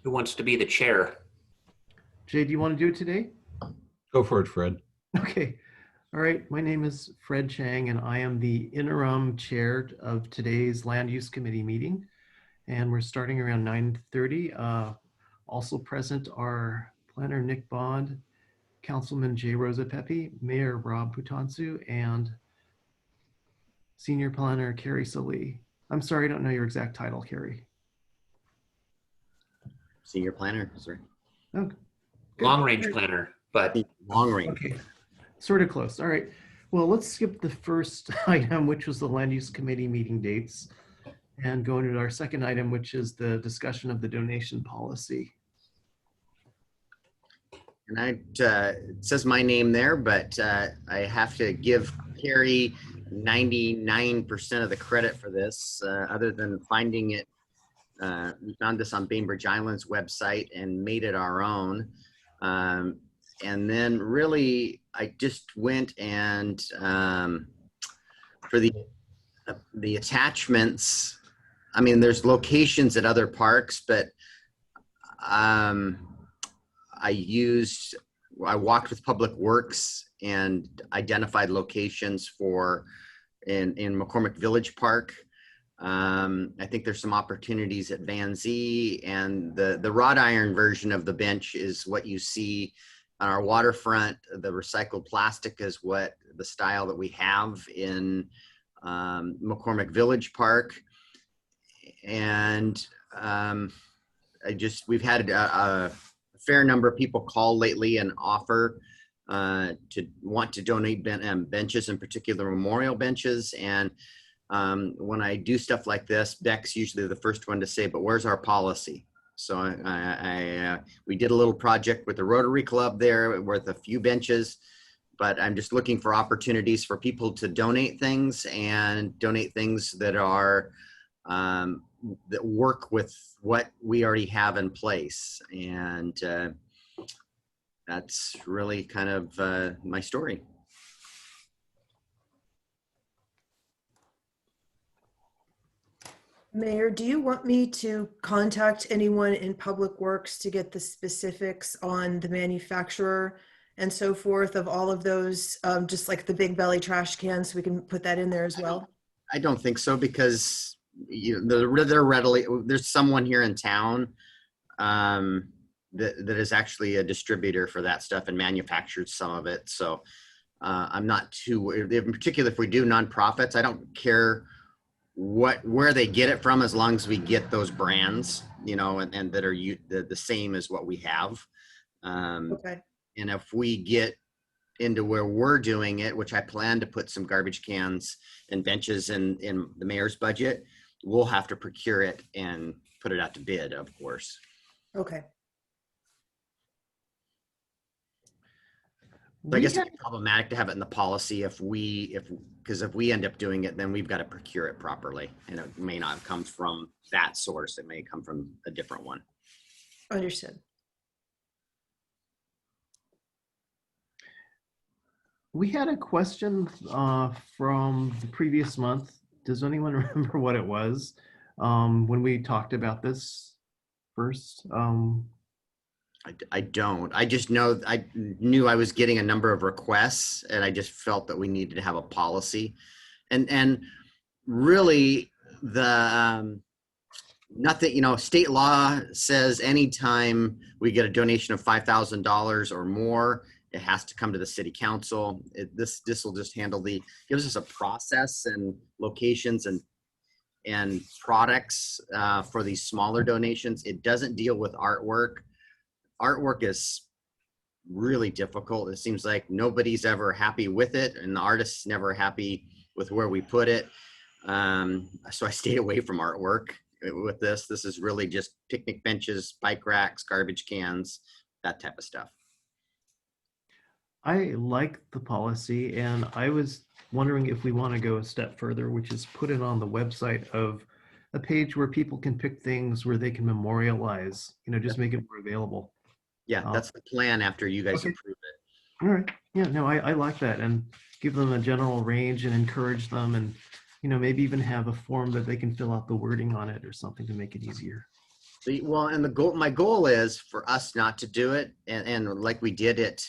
Who wants to be the chair? Jay, do you want to do it today? Go for it, Fred. Okay. All right. My name is Fred Chang, and I am the interim chair of today's Land Use Committee meeting. And we're starting around 9:30. Also present are Planner Nick Bond, Councilman Jay Rosa Pepe, Mayor Rob Putansu, and Senior Planner Carrie Salee. I'm sorry, I don't know your exact title, Carrie. Senior planner, sorry. Oh, good. Long range planner, but Long range. Okay, sort of close. All right. Well, let's skip the first item, which was the Land Use Committee meeting dates, and go into our second item, which is the discussion of the donation policy. And it says my name there, but I have to give Carrie 99% of the credit for this, other than finding it. We found this on Bainbridge Island's website and made it our own. And then really, I just went and for the attachments, I mean, there's locations at other parks, but I walked with Public Works and identified locations for in McCormick Village Park. I think there's some opportunities at Van Zee, and the wrought iron version of the bench is what you see on our waterfront. The recycled plastic is what the style that we have in McCormick Village Park. And we've had a fair number of people call lately and offer to want to donate benches, in particular memorial benches. And when I do stuff like this, Beck's usually the first one to say, but where's our policy? So we did a little project with the Rotary Club there with a few benches, but I'm just looking for opportunities for people to donate things, and donate things that are that work with what we already have in place. And that's really kind of my story. Mayor, do you want me to contact anyone in Public Works to get the specifics on the manufacturer and so forth of all of those, just like the big belly trash cans, so we can put that in there as well? I don't think so, because they're readily, there's someone here in town that is actually a distributor for that stuff and manufactured some of it. So I'm not too, in particular, if we do nonprofits, I don't care where they get it from, as long as we get those brands, and that are the same as what we have. Okay. And if we get into where we're doing it, which I plan to put some garbage cans and benches in the mayor's budget, we'll have to procure it and put it out to bid, of course. Okay. So I guess it's problematic to have it in the policy because if we end up doing it, then we've got to procure it properly, and it may not have come from that source. It may come from a different one. Understood. We had a question from the previous month. Does anyone remember what it was when we talked about this first? I don't. I just know I knew I was getting a number of requests, and I just felt that we needed to have a policy. And really, the nothing. State law says anytime we get a donation of $5,000 or more, it has to come to the city council. This will just gives us a process and locations and products for these smaller donations. It doesn't deal with artwork. Artwork is really difficult. It seems like nobody's ever happy with it, and the artist's never happy with where we put it. So I stayed away from artwork with this. This is really just picnic benches, bike racks, garbage cans, that type of stuff. I like the policy, and I was wondering if we want to go a step further, which is put it on the website of a page where people can pick things where they can memorialize, just make it more available. Yeah, that's the plan after you guys Okay. approve it. All right. Yeah, no, I like that, and give them a general range and encourage them, and maybe even have a form that they can fill out the wording on it or something to make it easier. Well, and my goal is for us not to do it, and like we did it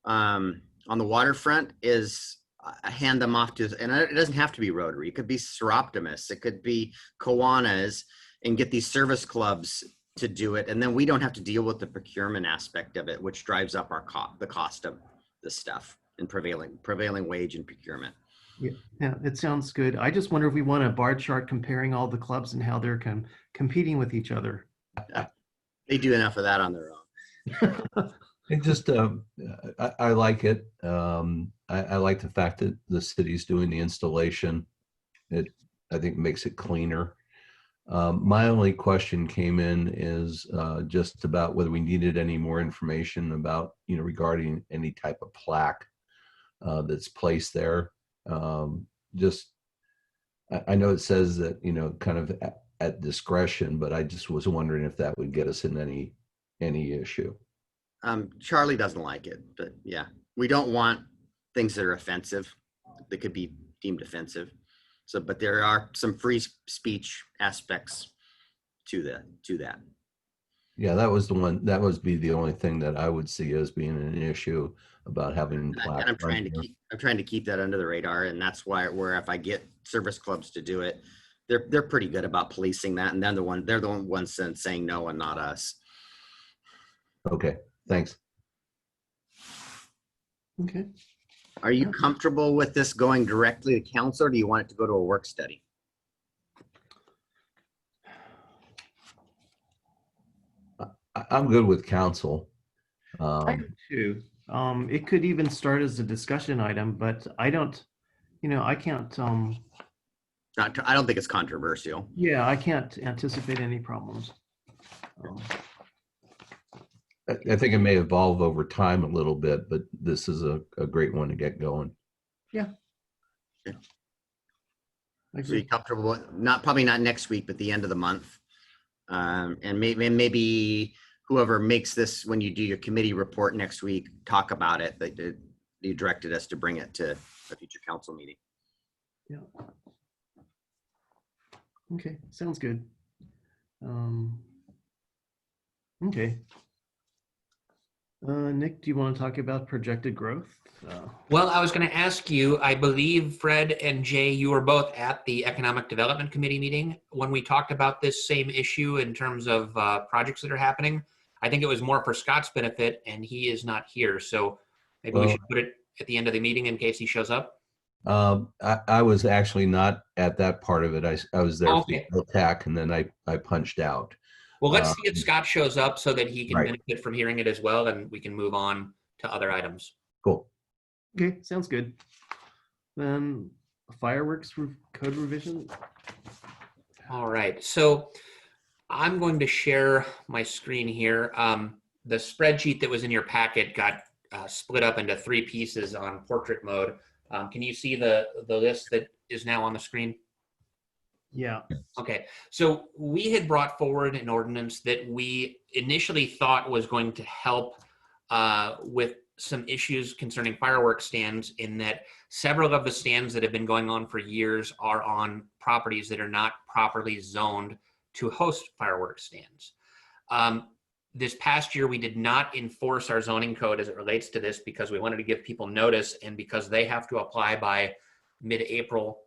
on the waterfront, is hand them off to, and it doesn't have to be Rotary. It could be Seroptimus, it could be Kiwanis, and get these service clubs to do it, and then we don't have to deal with the procurement aspect of it, which drives up the cost of the stuff and prevailing wage and procurement. Yeah, it sounds good. I just wonder if we want a bar chart comparing all the clubs and how they're competing with each other. They do enough of that on their own. It just, I like it. I like the fact that the city's doing the installation. I think makes it cleaner. My only question came in is just about whether we needed any more information about, regarding any type of plaque that's placed there. Just, I know it says that, kind of at discretion, but I just was wondering if that would get us in any issue. Charlie doesn't like it, but yeah, we don't want things that are offensive, that could be deemed offensive. So, but there are some free speech aspects to that. Yeah, that was the one. That would be the only thing that I would see as being an issue about having plaques. And I'm trying to keep that under the radar, and that's where if I get service clubs to do it, they're pretty good about policing that, and they're the ones saying no and not us. Okay, thanks. Okay. Are you comfortable with this going directly to council, or do you want it to go to a work study? I'm good with council. I do too. It could even start as a discussion item, but I don't, I can't, I don't think it's controversial. yeah, I can't anticipate any problems. I think it may evolve over time a little bit, but this is a great one to get going. Yeah. Yeah. I So you're agree. comfortable, probably not next week, but the end of the month. And maybe whoever makes this, when you do your committee report next week, talk about it, that you directed us to bring it to a future council meeting. Yeah. Okay, sounds good. Okay. Nick, do you want to talk about projected growth? Well, I was going to ask you, I believe Fred and Jay, you were both at the Economic Development Committee meeting when we talked about this same issue in terms of projects that are happening. I think it was more for Scott's benefit, and he is not here. So maybe we should put it at the end of the meeting in case he shows up. I was actually not at that part of it. I was there for Okay. the attack, and then I punched out. Well, let's see if Scott shows up so that he can Right. benefit from hearing it as well, and we can move on to other items. Cool. Okay, sounds good. Then fireworks code revision. All right, so I'm going to share my screen here. The spreadsheet that was in your packet got split up into 3 pieces on portrait mode. Can you see the list that is now on the screen? Yeah. Okay, so we had brought forward an ordinance that we initially thought was going to help with some issues concerning fireworks stands, in that several of the stands that have been going on for years are on properties that are not properly zoned to host fireworks stands. This past year, we did not enforce our zoning code as it relates to this because we wanted to give people notice, and because they have to apply by mid-April,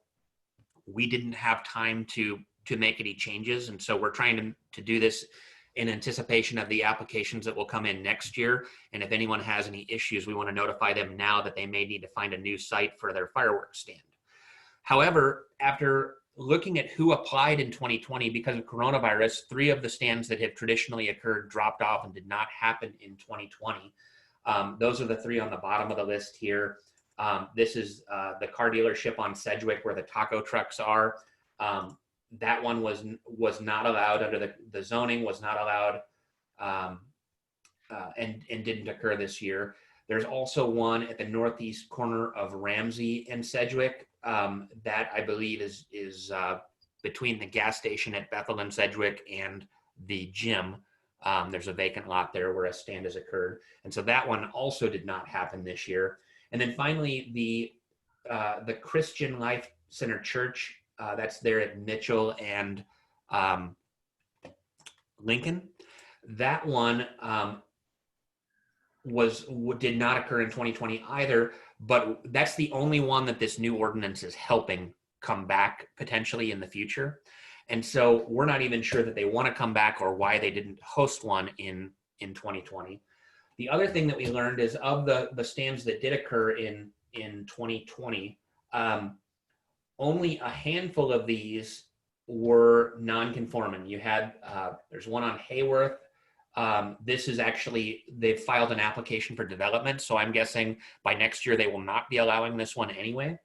we didn't have time to make any changes. And so we're trying to do this in anticipation of the applications that will come in next year. And if anyone has any issues, we want to notify them now that they may need to find a new site for their fireworks stand. However, after looking at who applied in 2020, because of coronavirus, 3 of the stands that have traditionally occurred dropped off and did not happen in 2020. Those are the 3 on the bottom of the list here. This is the car dealership on Sedgwick where the taco trucks are. That one was not allowed under the zoning, was not allowed, and didn't occur this year. There's also one at the northeast corner of Ramsey and Sedgwick that I believe is between the gas station at Bethel and Sedgwick and the gym. There's a vacant lot there where a stand has occurred. And so that one also did not happen this year. And then finally, the Christian Life Center Church, that's there at Mitchell and Lincoln. That one did not occur in 2020 either, but that's the only one that this new ordinance is helping come back potentially in the future. And so we're not even sure that they want to come back or why they didn't host one in 2020. The other thing that we learned is of the stands that did occur in 2020, only a handful of these were non-conforming. You had, there's one on Hayworth. This is actually, they've filed an application for development, so I'm guessing by next year they will not be allowing this one anyway.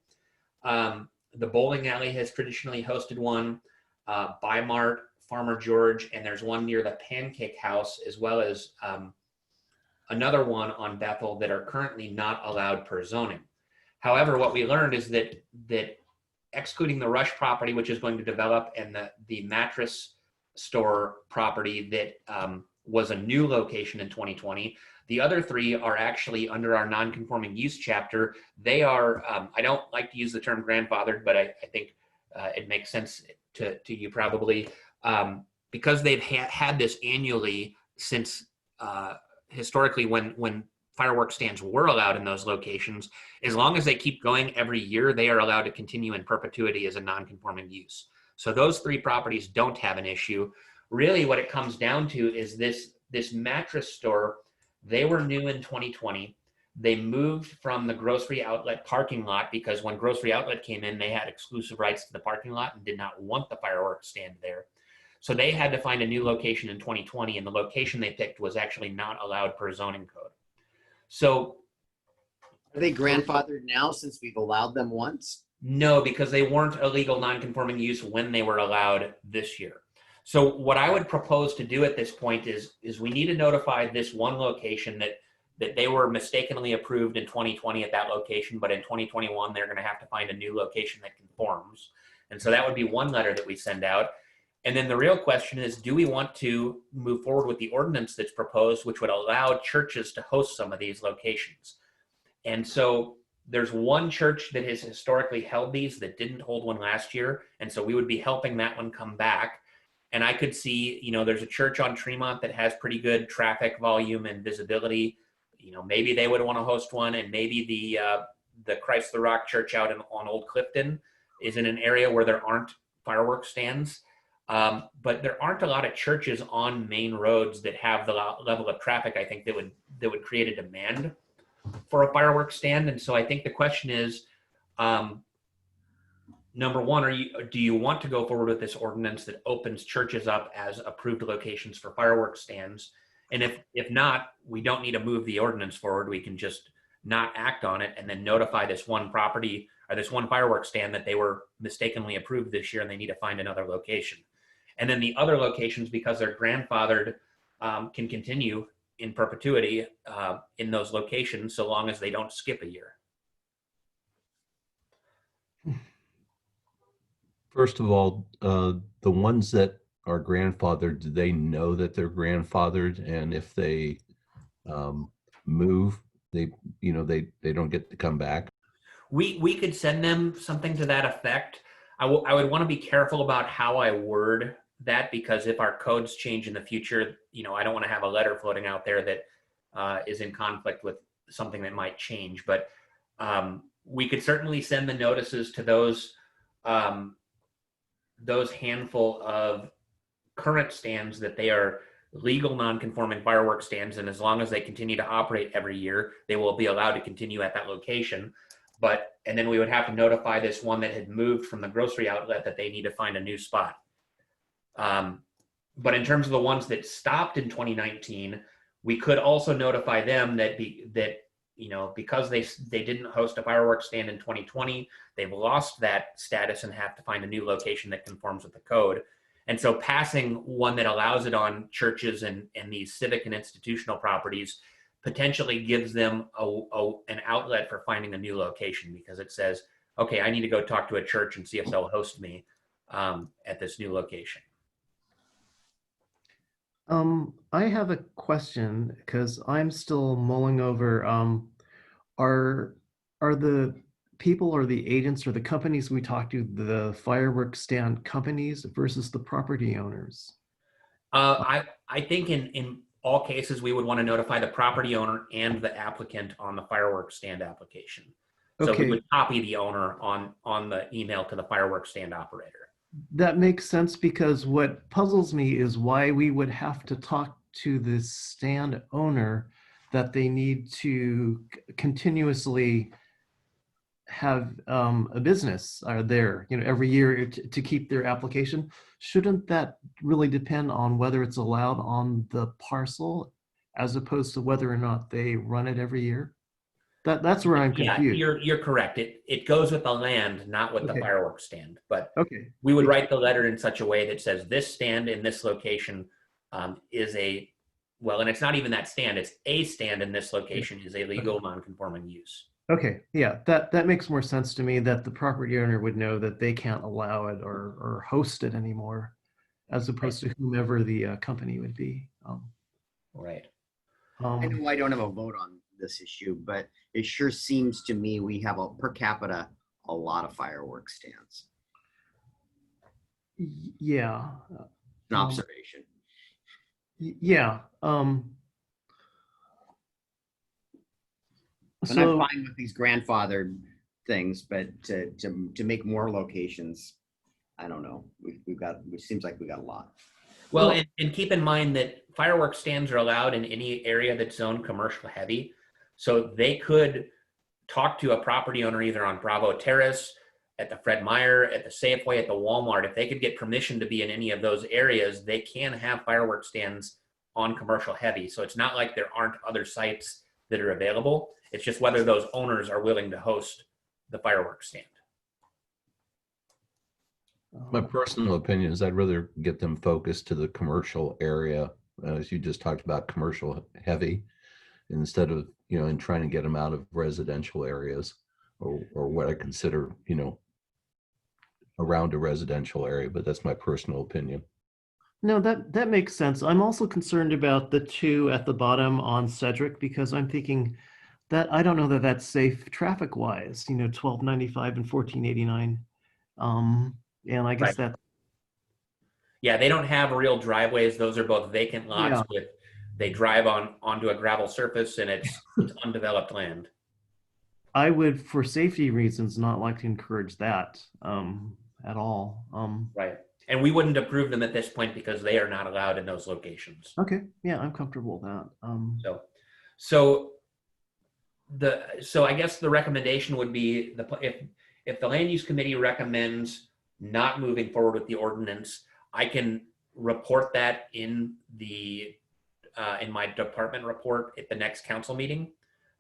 The bowling alley has traditionally hosted one, Bimart, Farmer George, and there's one near the Pancake House, as well as another one on Bethel that are currently not allowed per zoning. However, what we learned is that excluding the Rush property, which is going to develop, and the mattress store property that was a new location in 2020, the other three are actually under our non-conforming use chapter. They are, I don't like to use the term grandfathered, but I think it makes sense to you probably, because they've had this annually since historically when fireworks stands were allowed in those locations. As long as they keep going every year, they are allowed to continue in perpetuity as a non-conforming use. So those three properties don't have an issue. Really what it comes down to is this mattress store. They were new in 2020. They moved from the grocery outlet parking lot because when grocery outlet came in, they had exclusive rights to the parking lot and did not want the fireworks stand there. So they had to find a new location in 2020, and the location they picked was actually not allowed per zoning code. So Are they grandfathered now since we've allowed them once? no, because they weren't a legal non-conforming use when they were allowed this year. So what I would propose to do at this point is we need to notify this one location that they were mistakenly approved in 2020 at that location, but in 2021, they're going to have to find a new location that conforms. And so that would be one letter that we send out. And then the real question is, do we want to move forward with the ordinance that's proposed, which would allow churches to host some of these locations? And so there's one church that has historically held these that didn't hold one last year. And so we would be helping that one come back. And I could see, there's a church on Tremont that has pretty good traffic volume and visibility. Maybe they would want to host one, and maybe the Christ the Rock church out on Old Clifton is in an area where there aren't fireworks stands. But there aren't a lot of churches on main roads that have the level of traffic, I think, that would create a demand for a fireworks stand. And so I think the question is, number one, do you want to go forward with this ordinance that opens churches up as approved locations for fireworks stands? And if not, we don't need to move the ordinance forward. We can just not act on it and then notify this one property or this one fireworks stand that they were mistakenly approved this year and they need to find another location. And then the other locations, because they're grandfathered, can continue in perpetuity in those locations so long as they don't skip a year. First of all, the ones that are grandfathered, do they know that they're grandfathered? And if they move, they don't get to come back? We could send them something to that effect. I would want to be careful about how I word that, because if our codes change in the future, I don't want to have a letter floating out there that is in conflict with something that might change. But we could certainly send the notices to those handful of current stands that they are legal non-conforming fireworks stands, and as long as they continue to operate every year, they will be allowed to continue at that location. And then we would have to notify this one that had moved from the grocery outlet that they need to find a new spot. But in terms of the ones that stopped in 2019, we could also notify them that because they didn't host a fireworks stand in 2020, they've lost that status and have to find a new location that conforms with the code. And so passing one that allows it on churches and these civic and institutional properties potentially gives them an outlet for finding a new location, because it says, okay, I need to go talk to a church and see if they'll host me at this new location. I have a question because I'm still mulling over, are the people or the agents or the companies we talk to the fireworks stand companies versus the property owners? I think in all cases, we would want to notify the property owner and the applicant on the fireworks stand application. So we Okay, would copy the owner on the email to the fireworks stand operator. that makes sense, because what puzzles me is why we would have to talk to the stand owner that they need to continuously have a business there, every year to keep their application. Shouldn't that really depend on whether it's allowed on the parcel as opposed to whether or not they run it every year? That's where I'm Yeah, confused. you're correct. It goes with the land, not with the Okay. fireworks stand. But Okay. we would write the letter in such a way that says this stand in this location is a, well, and it's not even that stand, it's a stand in this location is a legal non-conforming use. Okay, yeah, that makes more sense to me, that the property owner would know that they can't allow it or host it anymore, as opposed to whomever the company would be. Right. I know I don't have a vote on this issue, but it sure seems to me we have per capita a lot of fireworks stands. Yeah. An observation. Yeah. And I'm fine with these grandfathered things, but to make more locations, I don't know. It seems like we got a lot. Well, and keep in mind that fireworks stands are allowed in any area that's zoned commercial heavy. So they could talk to a property owner either on Bravo Terrace, at the Fred Meyer, at the Safeway, at the Walmart. If they could get permission to be in any of those areas, they can have fireworks stands on commercial heavy. So it's not like there aren't other sites that are available. It's just whether those owners are willing to host the fireworks stand. My personal opinion is I'd rather get them focused to the commercial area, as you just talked about, commercial heavy, instead of, and trying to get them out of residential areas or what I consider, around a residential area, but that's my personal opinion. No, that makes sense. I'm also concerned about the two at the bottom on Sedgwick, because I'm thinking that I don't know that that's safe traffic wise, 1295 and 1489. And I guess Right. Yeah, they don't have real driveways. Those are both vacant lots with, they drive onto a gravel surface, and it's undeveloped land. I would, for safety reasons, not like to encourage that at all. Right. And we wouldn't approve them at this point because they are not allowed in those locations. Okay. Yeah, I'm comfortable with that. So I guess the recommendation would be if the land use committee recommends not moving forward with the ordinance, I can report that in my department report at the next council meeting,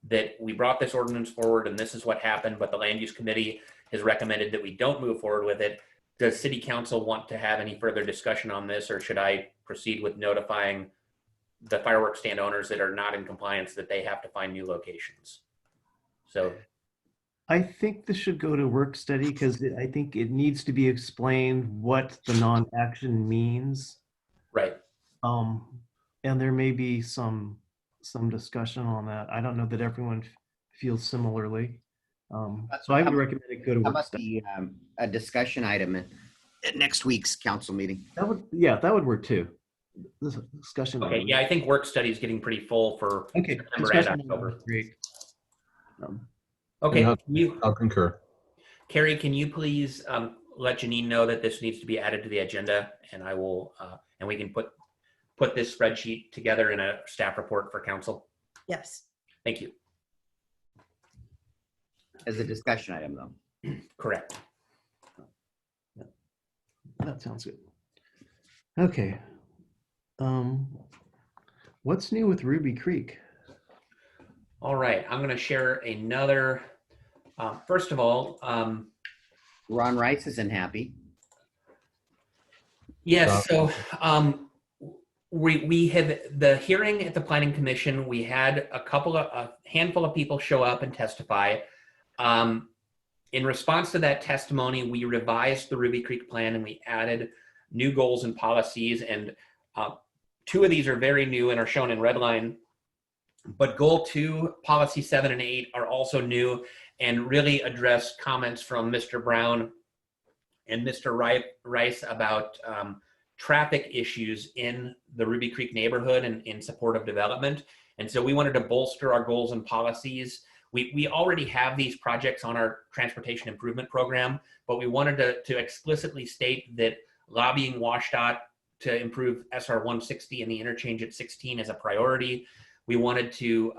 that we brought this ordinance forward and this is what happened, but the land use committee has recommended that we don't move forward with it. Does city council want to have any further discussion on this, or should I proceed with notifying the fireworks stand owners that are not in compliance that they have to find new locations? So I think this should go to work study, because I think it needs to be explained what the non-action means. right. And there may be some discussion on that. I don't know that everyone feels similarly. So I would recommend it go to How work about study. a discussion item at next week's council meeting? That would work too. This discussion. Okay. Yeah, I think work study is getting pretty full for September and Discussion October. great. Okay. I'll concur. Carrie, can you please let Janine know that this needs to be added to the agenda, and I will, and we can put this spreadsheet together in a staff report for council. Yes. Thank you. As a discussion item, though. Correct. That sounds good. Okay. What's new with Ruby Creek? All right. I'm going to share another. First of all, Ron Rice isn't happy. yes. So we have the hearing at the Planning Commission. We had a handful of people show up and testify. In response to that testimony, we revised the Ruby Creek plan and we added new goals and policies. And two of these are very new and are shown in red line. But goal 2, policy 7 and 8 are also new and really address comments from Mr. Brown and Mr. Rice about traffic issues in the Ruby Creek neighborhood and in support of development. And so we wanted to bolster our goals and policies. We already have these projects on our transportation improvement program, but we wanted to explicitly state that lobbying WashDOT to improve SR 160 and the interchange at 16 is a priority. We wanted to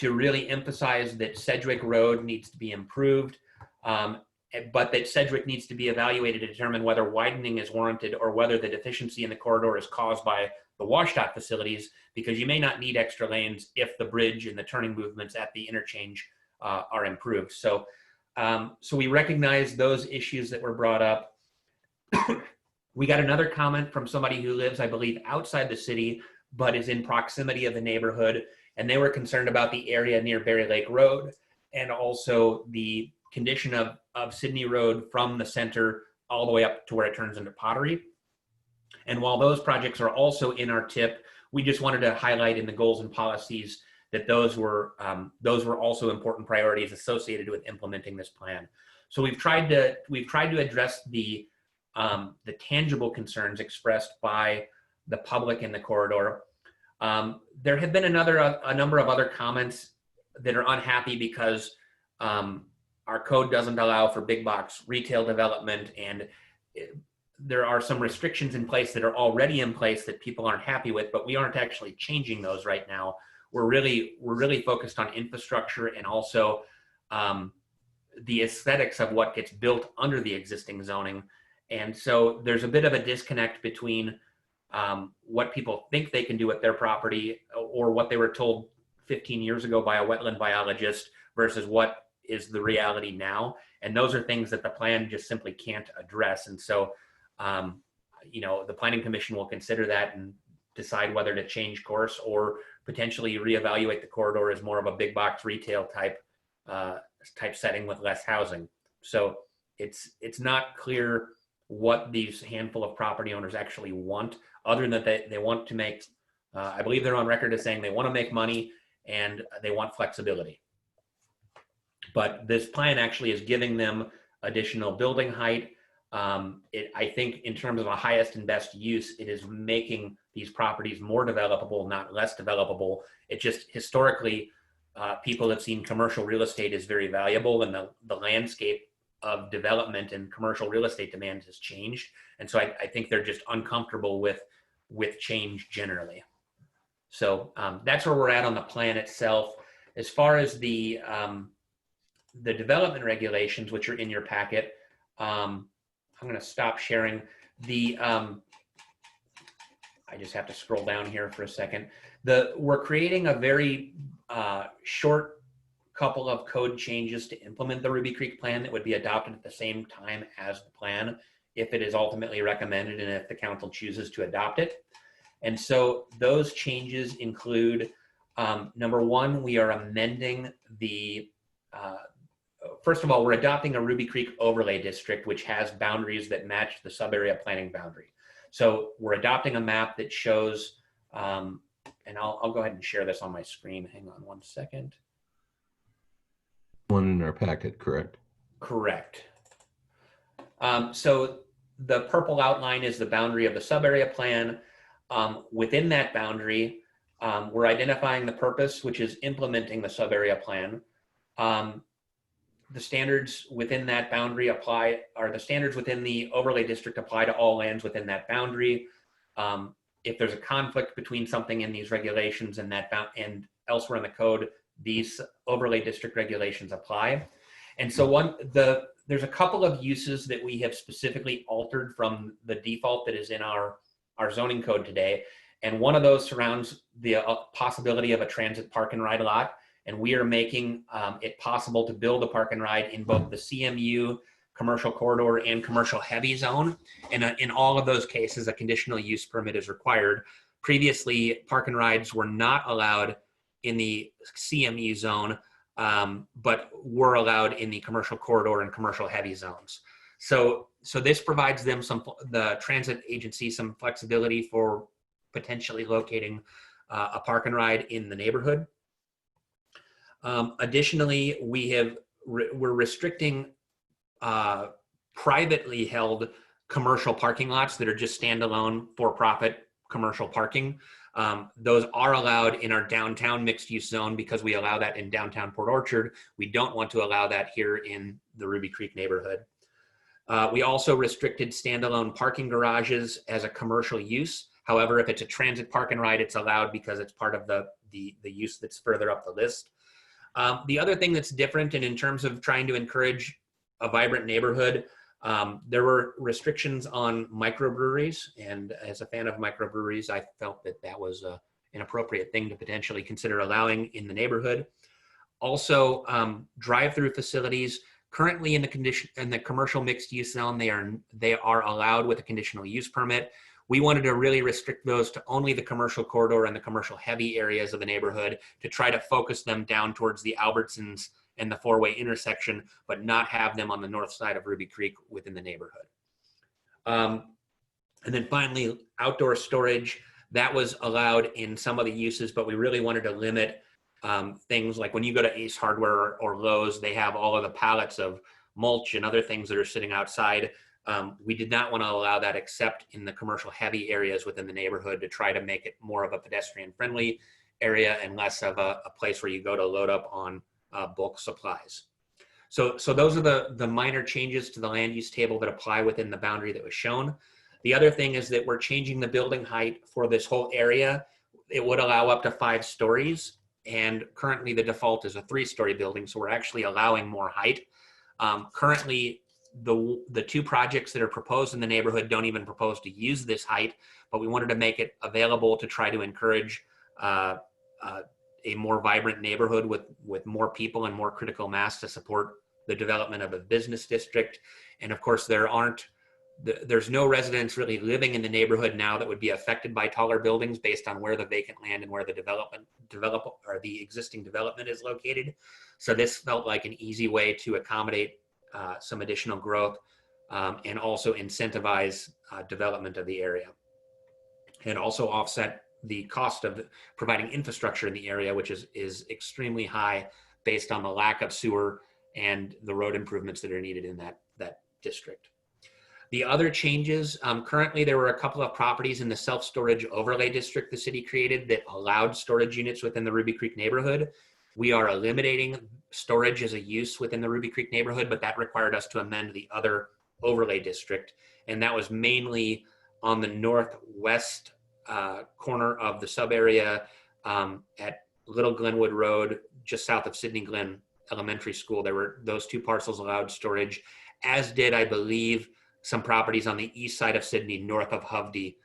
really emphasize that Sedgwick Road needs to be improved, but that Sedgwick needs to be evaluated to determine whether widening is warranted or whether the deficiency in the corridor is caused by the WashDOT facilities, because you may not need extra lanes if the bridge and the turning movements at the interchange are improved. So, so we recognize those issues that were brought up. We got another comment from somebody who lives, I believe, outside the city, but is in proximity of the neighborhood. And they were concerned about the area near Berry Lake Road and also the condition of Sydney Road from the center all the way up to where it turns into Pottery. And while those projects are also in our TIP, we just wanted to highlight in the goals and policies that those were also important priorities associated with implementing this plan. So we've tried to address the tangible concerns expressed by the public in the corridor. There have been a number of other comments that are unhappy because our code doesn't allow for big box retail development, and there are some restrictions in place that are already in place that people aren't happy with, but we aren't actually changing those right now. We're really focused on infrastructure and also the aesthetics of what gets built under the existing zoning. And so there's a bit of a disconnect between what people think they can do with their property or what they were told 15 years ago by a wetland biologist versus what is the reality now. And those are things that the plan just simply can't address. And so, you know, the Planning Commission will consider that and decide whether to change course or potentially reevaluate the corridor as more of a big box retail type setting with less housing. So it's not clear what these handful of property owners actually want, other than that they want to make, I believe they're on record as saying they want to make money and they want flexibility. But this plan actually is giving them additional building height. I think in terms of a highest and best use, it is making these properties more developable, not less developable. It just historically, people have seen commercial real estate as very valuable, and the landscape of development and commercial real estate demand has changed. And so I think they're just uncomfortable with change generally. So that's where we're at on the plan itself. As far as the development regulations, which are in your packet, I'm going to stop sharing. I just have to scroll down here for a second. We're creating a very short couple of code changes to implement the Ruby Creek plan that would be adopted at the same time as the plan, if it is ultimately recommended and if the council chooses to adopt it. And so those changes include, number one, we are amending first of all, we're adopting a Ruby Creek overlay district, which has boundaries that match the sub-area planning boundary. So we're adopting a map that shows, and I'll go ahead and share this on my screen. Hang on one second. One in our packet, correct? Correct. So the purple outline is the boundary of the sub-area plan. Within that boundary, we're identifying the purpose, which is implementing the sub-area plan. The standards within that boundary the standards within the overlay district apply to all lands within that boundary. If there's a conflict between something in these regulations and elsewhere in the code, these overlay district regulations apply. And so there's a couple of uses that we have specifically altered from the default that is in our zoning code today. And one of those surrounds the possibility of a transit park and ride lot. And we are making it possible to build a park and ride in both the CMU, commercial corridor, and commercial heavy zone. And in all of those cases, a conditional use permit is required. Previously, park and rides were not allowed in the CMU zone, but were allowed in the commercial corridor and commercial heavy zones. So this provides them the transit agency some flexibility for potentially locating a park and ride in the neighborhood. Additionally, we're restricting privately held commercial parking lots that are just standalone for-profit commercial parking. Those are allowed in our downtown mixed-use zone because we allow that in downtown Port Orchard. We don't want to allow that here in the Ruby Creek neighborhood. We also restricted standalone parking garages as a commercial use. However, if it's a transit park and ride, it's allowed because it's part of the use that's further up the list. The other thing that's different, and in terms of trying to encourage a vibrant neighborhood, there were restrictions on microbreweries. And as a fan of microbreweries, I felt that that was an appropriate thing to potentially consider allowing in the neighborhood. Also, drive-through facilities. Currently in the commercial mixed use zone, they are allowed with a conditional use permit. We wanted to really restrict those to only the commercial corridor and the commercial heavy areas of the neighborhood to try to focus them down towards the Albertsons and the four-way intersection, but not have them on the north side of Ruby Creek within the neighborhood. And then finally, outdoor storage. That was allowed in some of the uses, but we really wanted to limit things like when you go to Ace Hardware or Lowe's, they have all of the pallets of mulch and other things that are sitting outside. We did not want to allow that except in the commercial heavy areas within the neighborhood to try to make it more of a pedestrian friendly area and less of a place where you go to load up on bulk supplies. So those are the minor changes to the land use table that apply within the boundary that was shown. The other thing is that we're changing the building height for this whole area. It would allow up to 5 stories. And currently the default is a 3-story building. So we're actually allowing more height. Currently, the 2 projects that are proposed in the neighborhood don't even propose to use this height, but we wanted to make it available to try to encourage a more vibrant neighborhood with more people and more critical mass to support the development of a business district. And of course, there's no residents really living in the neighborhood now that would be affected by taller buildings based on where the vacant land and where the existing development is located. So this felt like an easy way to accommodate some additional growth and also incentivize development of the area, and also offset the cost of providing infrastructure in the area, which is extremely high based on the lack of sewer and the road improvements that are needed in that district. The other changes, currently there were a couple of properties in the self-storage overlay district the city created that allowed storage units within the Ruby Creek neighborhood. We are eliminating storage as a use within the Ruby Creek neighborhood, but that required us to amend the other overlay district. And that was mainly on the northwest corner of the sub area at Little Glenwood Road, just south of Sidney Glen Elementary School. There were those 2 parcels allowed storage, as did, I believe, some properties on the east side of Sidney, north of Hovde,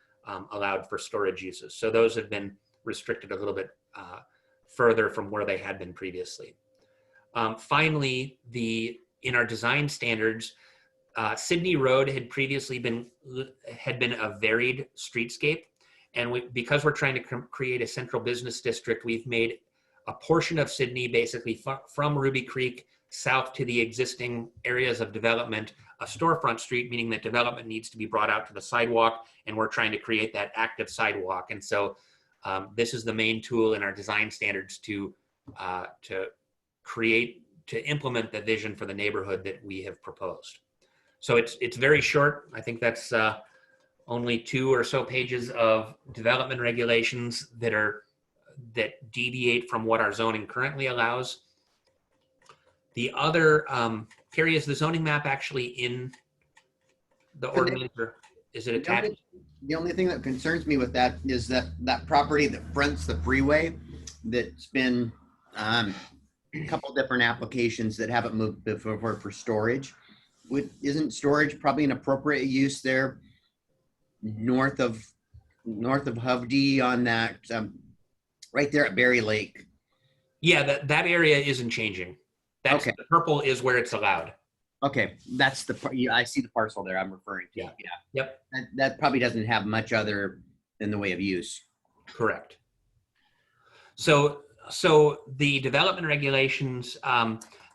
allowed for storage uses. So those have been restricted a little bit further from where they had been previously. Finally, in our design standards, Sidney Road had previously been a varied streetscape. And because we're trying to create a central business district, we've made a portion of Sidney basically from Ruby Creek south to the existing areas of development, a storefront street, meaning that development needs to be brought out to the sidewalk, and we're trying to create that active sidewalk. And so this is the main tool in our design standards to implement the vision for the neighborhood that we have proposed. So it's very short. I think that's only 2 or so pages of development regulations that deviate from what our zoning currently allows. The other, Carrie, is the zoning map actually in the ordinance, or is it attached? The only thing that concerns me with that is that property that fronts the freeway that's been a couple different applications that haven't moved before for storage. Isn't storage probably an appropriate use there north of Hovde on that, right there at Berry Lake? Yeah, that area isn't changing. That's okay. The purple is where it's allowed. Okay, that's I see the parcel there I'm referring to. Yeah. Yep. That probably doesn't have much other in the way of use. Correct. So the development regulations,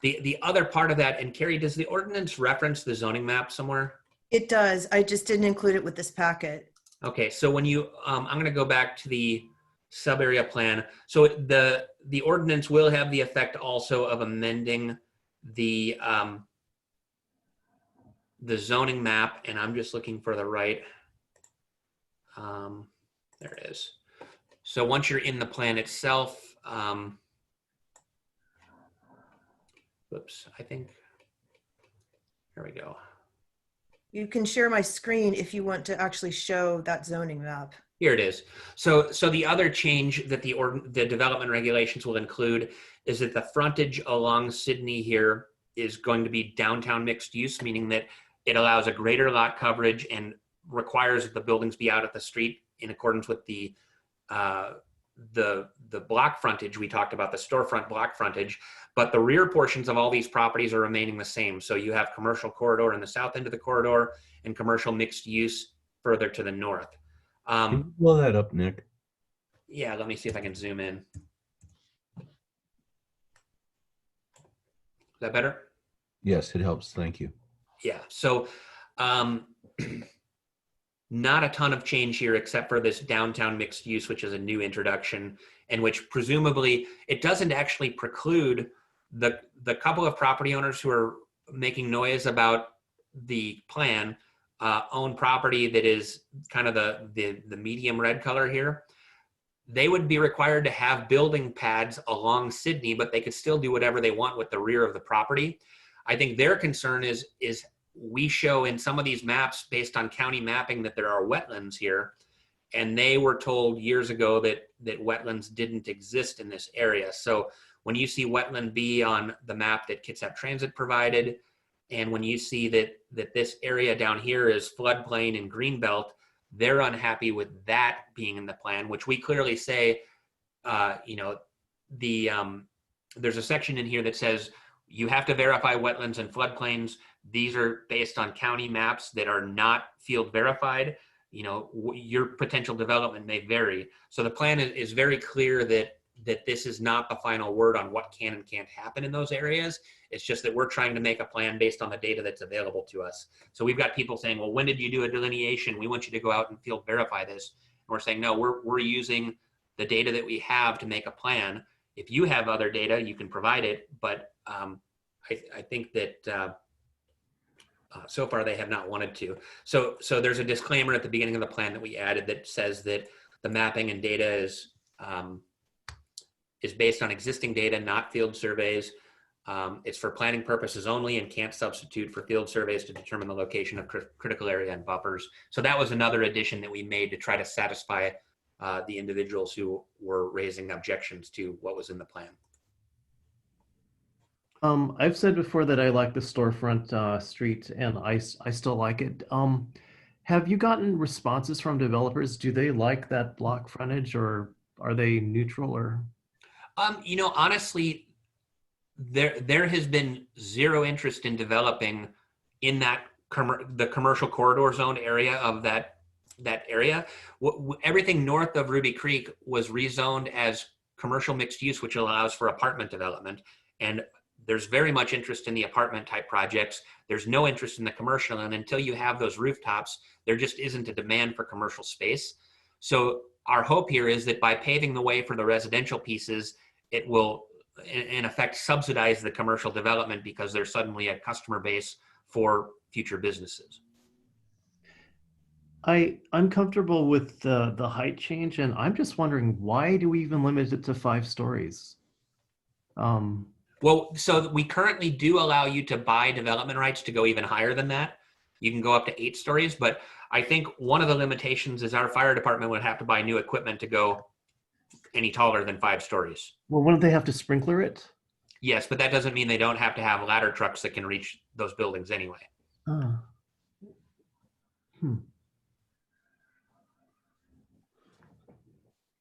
the other part of that, and Carrie, does the ordinance reference the zoning map somewhere? It does. I just didn't include it with this packet. Okay, so when you, I'm going to go back to the sub-area plan. So the ordinance will have the effect also of amending the the zoning map, and I'm just looking for the right. There it is. So once you're in the plan itself, whoops, I think, here we go. You can share my screen if you want to actually show that zoning map. Here it is. So the other change that the development regulations will include is that the frontage along Sydney here is going to be downtown mixed use, meaning that it allows a greater lot coverage and requires that the buildings be out at the street in accordance with the block frontage. We talked about the storefront block frontage, but the rear portions of all these properties are remaining the same. So you have commercial corridor in the south end of the corridor and commercial mixed use further to the north. Can you blow that up, Nick? Yeah, let me see if I can zoom in. Is that better? Yes, it helps. Thank you. Yeah, so not a ton of change here except for this downtown mixed use, which is a new introduction, and which presumably it doesn't actually preclude the couple of property owners who are making noise about the plan own property that is kind of the medium red color here. They would be required to have building pads along Sydney, but they could still do whatever they want with the rear of the property. I think their concern is we show in some of these maps based on county mapping that there are wetlands here, and they were told years ago that wetlands didn't exist in this area. So when you see wetland B on the map that Kitsap Transit provided, and when you see that this area down here is floodplain and greenbelt, they're unhappy with that being in the plan, which we clearly say, there's a section in here that says you have to verify wetlands and floodplains. These are based on county maps that are not field verified. Your potential development may vary. So the plan is very clear that this is not the final word on what can and can't happen in those areas. It's just that we're trying to make a plan based on the data that's available to us. So we've got people saying, well, when did you do a delineation? We want you to go out and field verify this. And we're saying, no, we're using the data that we have to make a plan. If you have other data, you can provide it. But I think that so far they have not wanted to. So there's a disclaimer at the beginning of the plan that we added that says that the mapping and data is based on existing data, not field surveys. It's for planning purposes only and can't substitute for field surveys to determine the location of critical area and buffers. So that was another addition that we made to try to satisfy the individuals who were raising objections to what was in the plan. I've said before that I like the storefront street, and I still like it. Have you gotten responses from developers? Do they like that block frontage, or are they neutral? Or honestly, there has been zero interest in developing in that the commercial corridor zone area of that area. Everything north of Ruby Creek was rezoned as commercial mixed use, which allows for apartment development. And there's very much interest in the apartment type projects. There's no interest in the commercial. And until you have those rooftops, there just isn't a demand for commercial space. So our hope here is that by paving the way for the residential pieces, it will in effect subsidize the commercial development because there's suddenly a customer base for future businesses. I'm comfortable with the height change, and I'm just wondering, why do we even limit it to 5 stories? Well, so we currently do allow you to buy development rights to go even higher than that. You can go up to 8 stories, but I think one of the limitations is our fire department would have to buy new equipment to go any taller than 5 stories. Well, wouldn't they have to sprinkler it? Yes, but that doesn't mean they don't have to have ladder trucks that can reach those buildings anyway.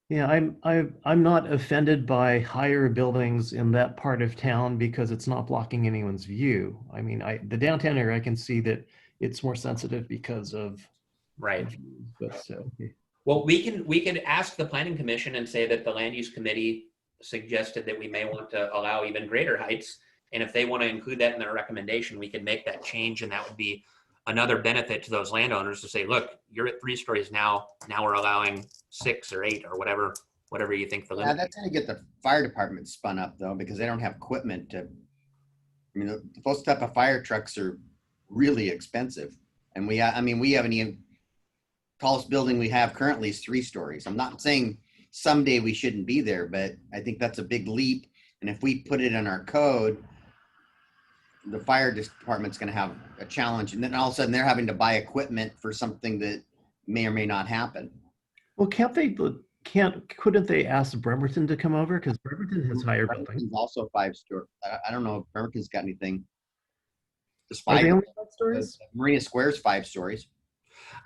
Yeah, I'm not offended by higher buildings in that part of town because it's not blocking anyone's view. I mean, the downtown area, I can see that it's more sensitive because of right. But okay. Well, we can ask the planning commission and say that the land use committee suggested that we may want to allow even greater heights, and if they want to include that in their recommendation, we can make that change, and that would be another benefit to those landowners to say, look, you're at 3 stories now we're allowing 6 or 8 or whatever you think the limit. Yeah, that's going to get the fire department spun up though, because they don't have equipment to, those type of fire trucks are really expensive. And we haven't even, tallest building we have currently is 3 stories. I'm not saying someday we shouldn't be there, but I think that's a big leap. And if we put it in our code, the fire department's going to have a challenge. And then all of a sudden they're having to buy equipment for something that may or may not happen. Well, couldn't they ask Bremerton to come over? Because Bremerton has higher buildings. Bremerton's also 5-story. I don't know if Bremerton's got anything. Just Are 5. they only 5 stories? Marina Square's 5 stories.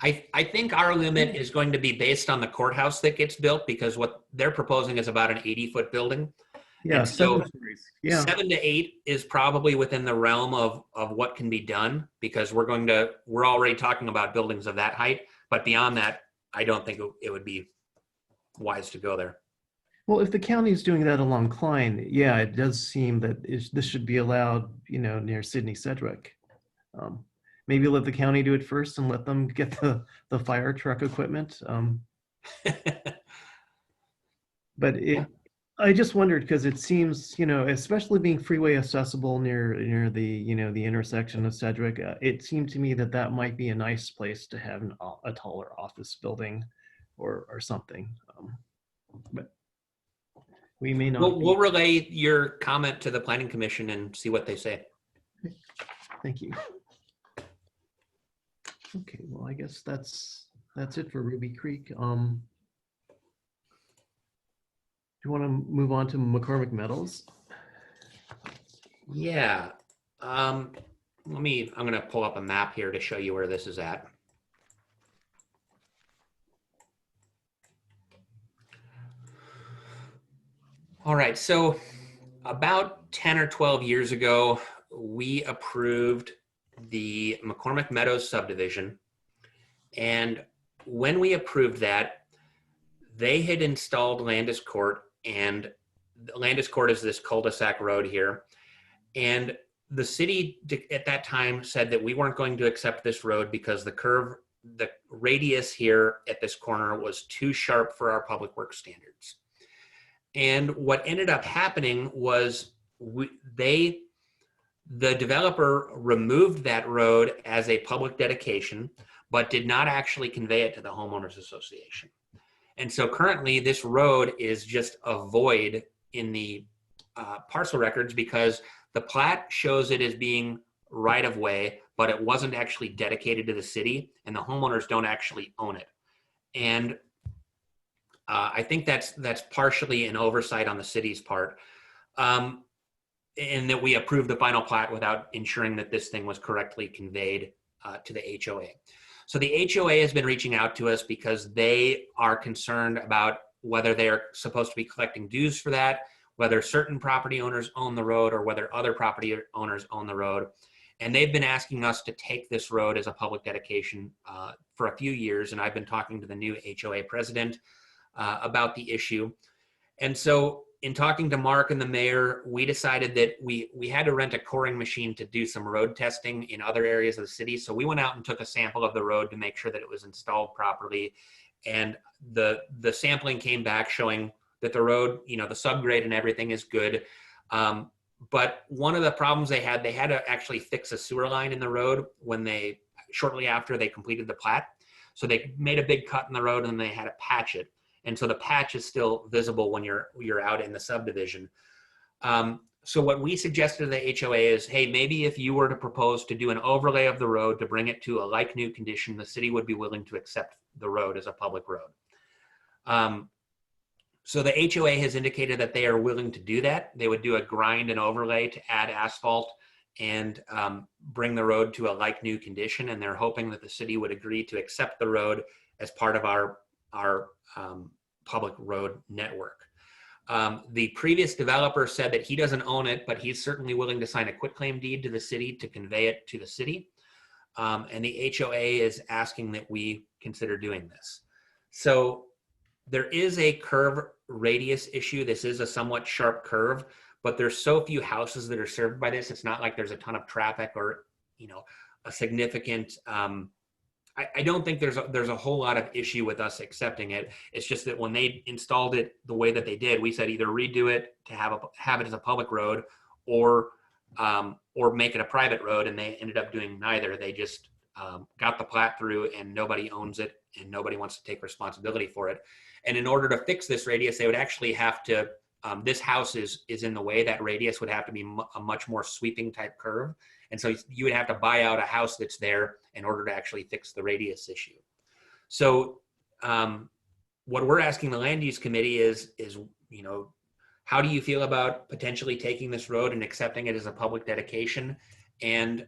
I think our limit is going to be based on the courthouse that gets built, because what they're proposing is about an 80-foot building. Yeah, And so 7 stories. Yeah. 7 to 8 is probably within the realm of what can be done, because we're already talking about buildings of that height. But beyond that, I don't think it would be wise to go there. Well, if the county's doing that along Klein, yeah, it does seem that this should be allowed, near Sydney Sedgwick. Maybe let the county do it first and let them get the fire truck equipment. But I just wondered, because it seems, especially being freeway accessible near the, the intersection of Sedgwick, it seemed to me that might be a nice place to have a taller office building or something. But we may not. We'll relay your comment to the planning commission and see what they say. Thank you. Okay, well, I guess that's it for Ruby Creek. Do you want to move on to McCormick Meadows? Yeah. I'm going to pull up a map here to show you where this is at. All right, so about 10 or 12 years ago, we approved the McCormick Meadows subdivision. And when we approved that, they had installed Landis Court, and Landis Court is this cul-de-sac road here. And the city at that time said that we weren't going to accept this road because the radius here at this corner was too sharp for our public works standards. And what ended up happening was the developer removed that road as a public dedication, but did not actually convey it to the homeowners association. And so currently this road is just a void in the parcel records, because the plat shows it as being right of way, but it wasn't actually dedicated to the city, and the homeowners don't actually own it. And I think that's partially an oversight on the city's part, in that we approved the final plat without ensuring that this thing was correctly conveyed to the HOA. So the HOA has been reaching out to us because they are concerned about whether they are supposed to be collecting dues for that, whether certain property owners own the road or whether other property owners own the road. And they've been asking us to take this road as a public dedication for a few years. And I've been talking to the new HOA president about the issue. And so in talking to Mark and the mayor, we decided that we had to rent a coring machine to do some road testing in other areas of the city. So we went out and took a sample of the road to make sure that it was installed properly. And the sampling came back showing that the road, the subgrade and everything is good. But one of the problems they had to actually fix a sewer line in the road shortly after they completed the plat. So they made a big cut in the road and they had to patch it. And so the patch is still visible when you're out in the subdivision. So what we suggested to the HOA is, hey, maybe if you were to propose to do an overlay of the road to bring it to a like new condition, the city would be willing to accept the road as a public road. So the HOA has indicated that they are willing to do that. They would do a grind and overlay to add asphalt and bring the road to a like new condition. And they're hoping that the city would agree to accept the road as part of our public road network. The previous developer said that he doesn't own it, but he's certainly willing to sign a quitclaim deed to the city to convey it to the city. And the HOA is asking that we consider doing this. So there is a curve radius issue. This is a somewhat sharp curve, but there's so few houses that are served by this. It's not like there's a ton of traffic or, a significant, I don't think there's a whole lot of issue with us accepting it. It's just that when they installed it the way that they did, we said either redo it to have it as a public road, or or make it a private road, and they ended up doing neither. They just got the plat through, and nobody owns it, and nobody wants to take responsibility for it. And in order to fix this radius, they would actually have to, this house is in the way. That radius would have to be a much more sweeping type curve. And so you would have to buy out a house that's there in order to actually fix the radius issue. So what we're asking the land use committee is, you know, how do you feel about potentially taking this road and accepting it as a public dedication? And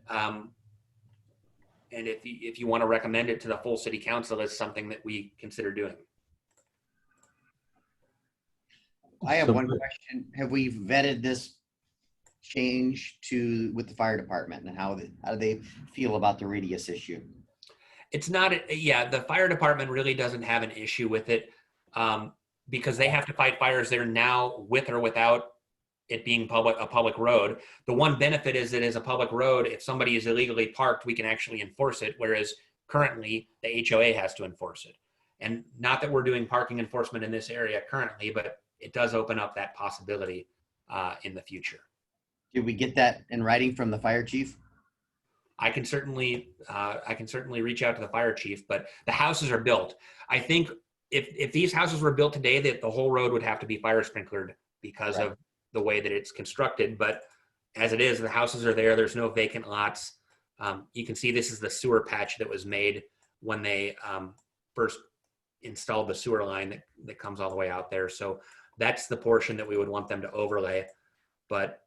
if you want to recommend it to the full city council as something that we consider doing. I have So- one question. Have we vetted this change with the fire department, and how do they feel about the radius issue? It's not, the fire department really doesn't have an issue with it because they have to fight fires there now with or without it being a public road. The one benefit is that as a public road, if somebody is illegally parked, we can actually enforce it, whereas currently the HOA has to enforce it. And not that we're doing parking enforcement in this area currently, but it does open up that possibility in the future. Did we get that in writing from the fire chief? I can certainly reach out to the fire chief, but the houses are built. I think if these houses were built today, that the whole road would have to be fire sprinklered because Right. of the way that it's constructed. But as it is, the houses are there. There's no vacant lots. You can see this is the sewer patch that was made when they first installed the sewer line that comes all the way out there. So that's the portion that we would want them to overlay. But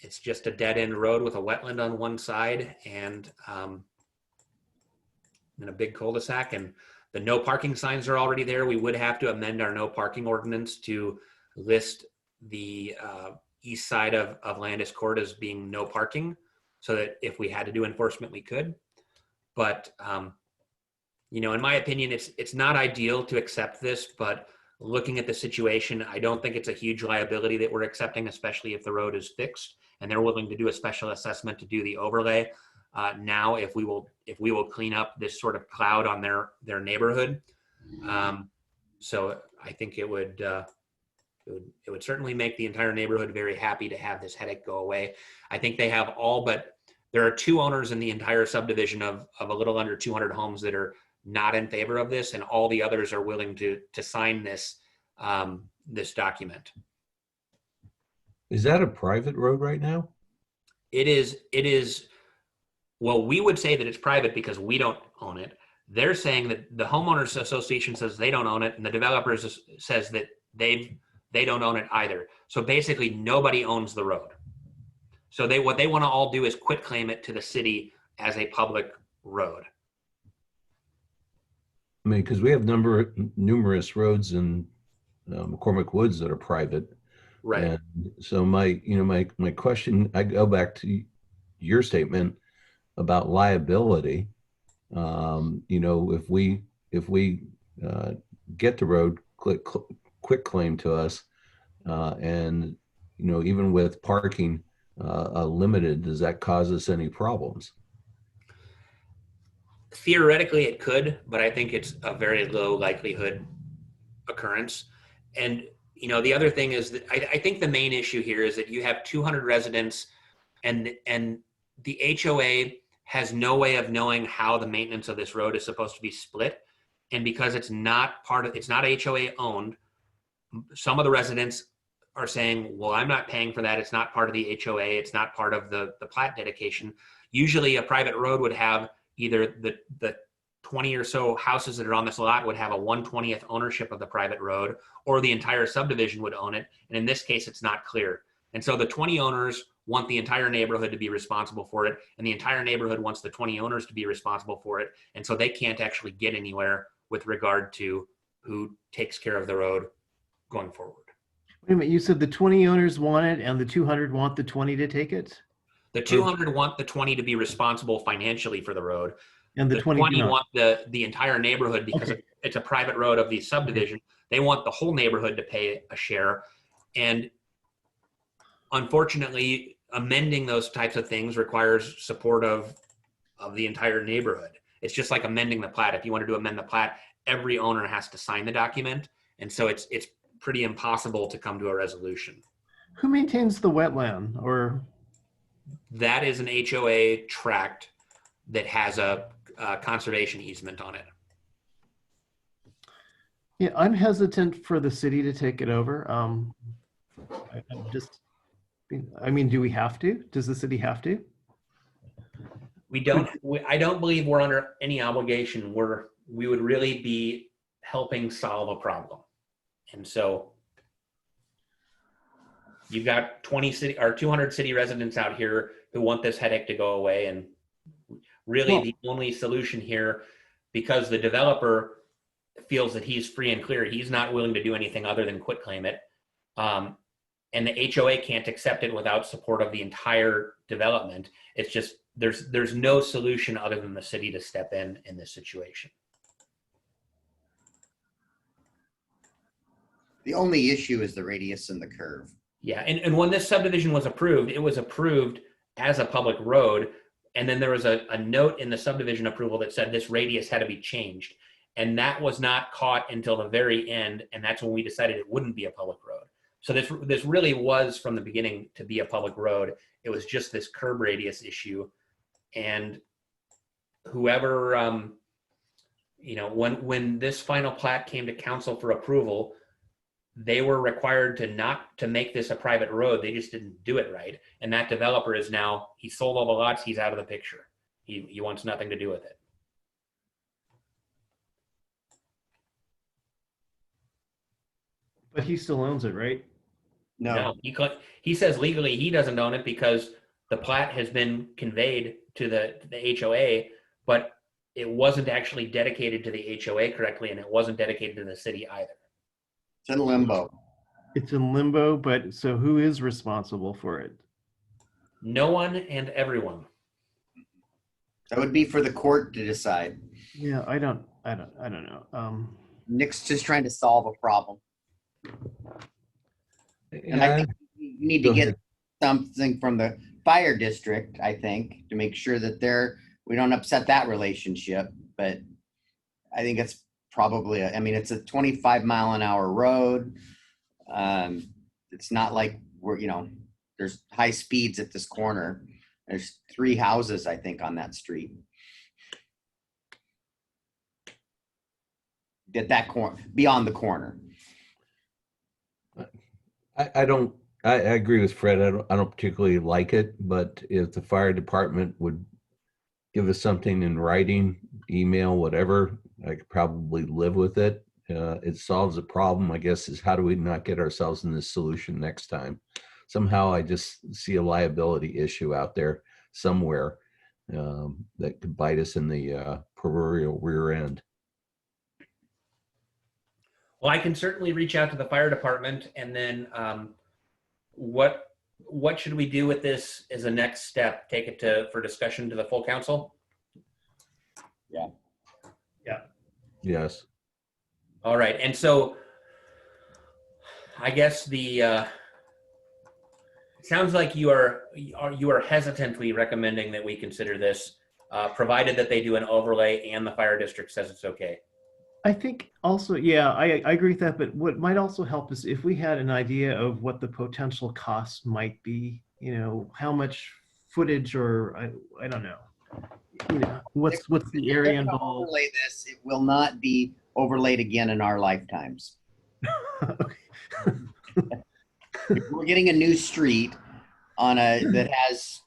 it's just a dead end road with a wetland on one side and a big cul-de-sac, and the no parking signs are already there. We would have to amend our no parking ordinance to list the east side of Landis Court as being no parking, so that if we had to do enforcement, we could. But you know, in my opinion, it's not ideal to accept this, but looking at the situation, I don't think it's a huge liability that we're accepting, especially if the road is fixed and they're willing to do a special assessment to do the overlay. Now, if we will clean up this sort of cloud on their neighborhood. So I think it would certainly make the entire neighborhood very happy to have this headache go away. I think they have there are 2 owners in the entire subdivision of a little under 200 homes that are not in favor of this, and all the others are willing to sign this this document. Is that a private road right now? It is. Well, we would say that it's private because we don't own it. They're saying that the homeowners association says they don't own it, and the developers says that they don't own it either. So basically, nobody owns the road. So what they want to all do is quit claim it to the city as a public road. I mean, because we have numerous roads in McCormick Woods that are private. Right. And so my question, I go back to your statement about liability. If we get the road quick claim to us, and even with parking limited, does that cause us any problems? Theoretically, it could, but I think it's a very low likelihood occurrence. And the other thing is that I think the main issue here is that you have 200 residents, and the HOA has no way of knowing how the maintenance of this road is supposed to be split. And because it's not HOA owned, some of the residents are saying, well, I'm not paying for that. It's not part of the HOA. It's not part of the plat dedication. Usually a private road would have either the 20 or so houses that are on this lot would have a 1/20th ownership of the private road, or the entire subdivision would own it. And in this case, it's not clear. And so the 20 owners want the entire neighborhood to be responsible for it, and the entire neighborhood wants the 20 owners to be responsible for it. And so they can't actually get anywhere with regard to who takes care of the road going forward. Wait a minute, you said the 20 owners want it and the 200 want the 20 to take it? The 200 want the 20 to be responsible financially for the road. And the 20 do not. want the entire neighborhood, because Okay. it's a private road of the subdivision. They want the whole neighborhood to pay a share. And unfortunately, amending those types of things requires support of the entire neighborhood. It's just like amending the plat. If you wanted to amend the plat, every owner has to sign the document. And so it's pretty impossible to come to a resolution. Who maintains the wetland? Or That is an HOA tract that has a conservation easement on it. Yeah, I'm hesitant for the city to take it over. I'm just, I mean, do we have to? Does the city have to? I don't believe we're under any obligation. We would really be helping solve a problem. And so you've got 200 city residents out here who want this headache to go away. And really the only solution here, because the developer feels that he's free and clear, he's not willing to do anything other than quit claim it. And the HOA can't accept it without support of the entire development. It's just, there's no solution other than the city to step in this situation. The only issue is the radius and the curve. Yeah, and when this subdivision was approved, it was approved as a public road. And then there was a note in the subdivision approval that said this radius had to be changed. And that was not caught until the very end. And that's when we decided it wouldn't be a public road. So this really was from the beginning to be a public road. It was just this curb radius issue. And whoever, when this final plat came to council for approval, they were required to make this a private road. They just didn't do it right. And that developer is now, he sold all the lots, he's out of the picture. He wants nothing to do with it. But he still owns it, right? No. He says legally he doesn't own it because the plat has been conveyed to the HOA, but it wasn't actually dedicated to the HOA correctly, and it wasn't dedicated to the city either. It's in limbo. It's in limbo, but so who is responsible for it? No one and everyone. That would be for the court to decide. Yeah, I don't know. Nick's just trying to solve a problem. And I think you need to get something from the fire district, I think, to make sure that we don't upset that relationship. But I think it's probably, it's a 25-mile-an-hour road. It's not like there's high speeds at this corner. There's 3 houses, I think, on that street. At that corner, beyond the corner. I agree with Fred. I don't particularly like it, but if the fire department would give us something in writing, email, whatever, I could probably live with it. It solves the problem, I guess, is how do we not get ourselves in this solution next time? Somehow I just see a liability issue out there somewhere that could bite us in the proverbial rear end. Well, I can certainly reach out to the fire department, and then what should we do with this as a next step? Take it for discussion to the full council? Yeah. Yes. All right, and so I guess it sounds like you are hesitantly recommending that we consider this, provided that they do an overlay and the fire district says it's okay. I think also, yeah, I agree with that. But what might also help is if we had an idea of what the potential cost might be, how much footage, or I don't know, what's the area involved. Overlay this, it will not be overlaid again in our lifetimes. If we're getting a new street that has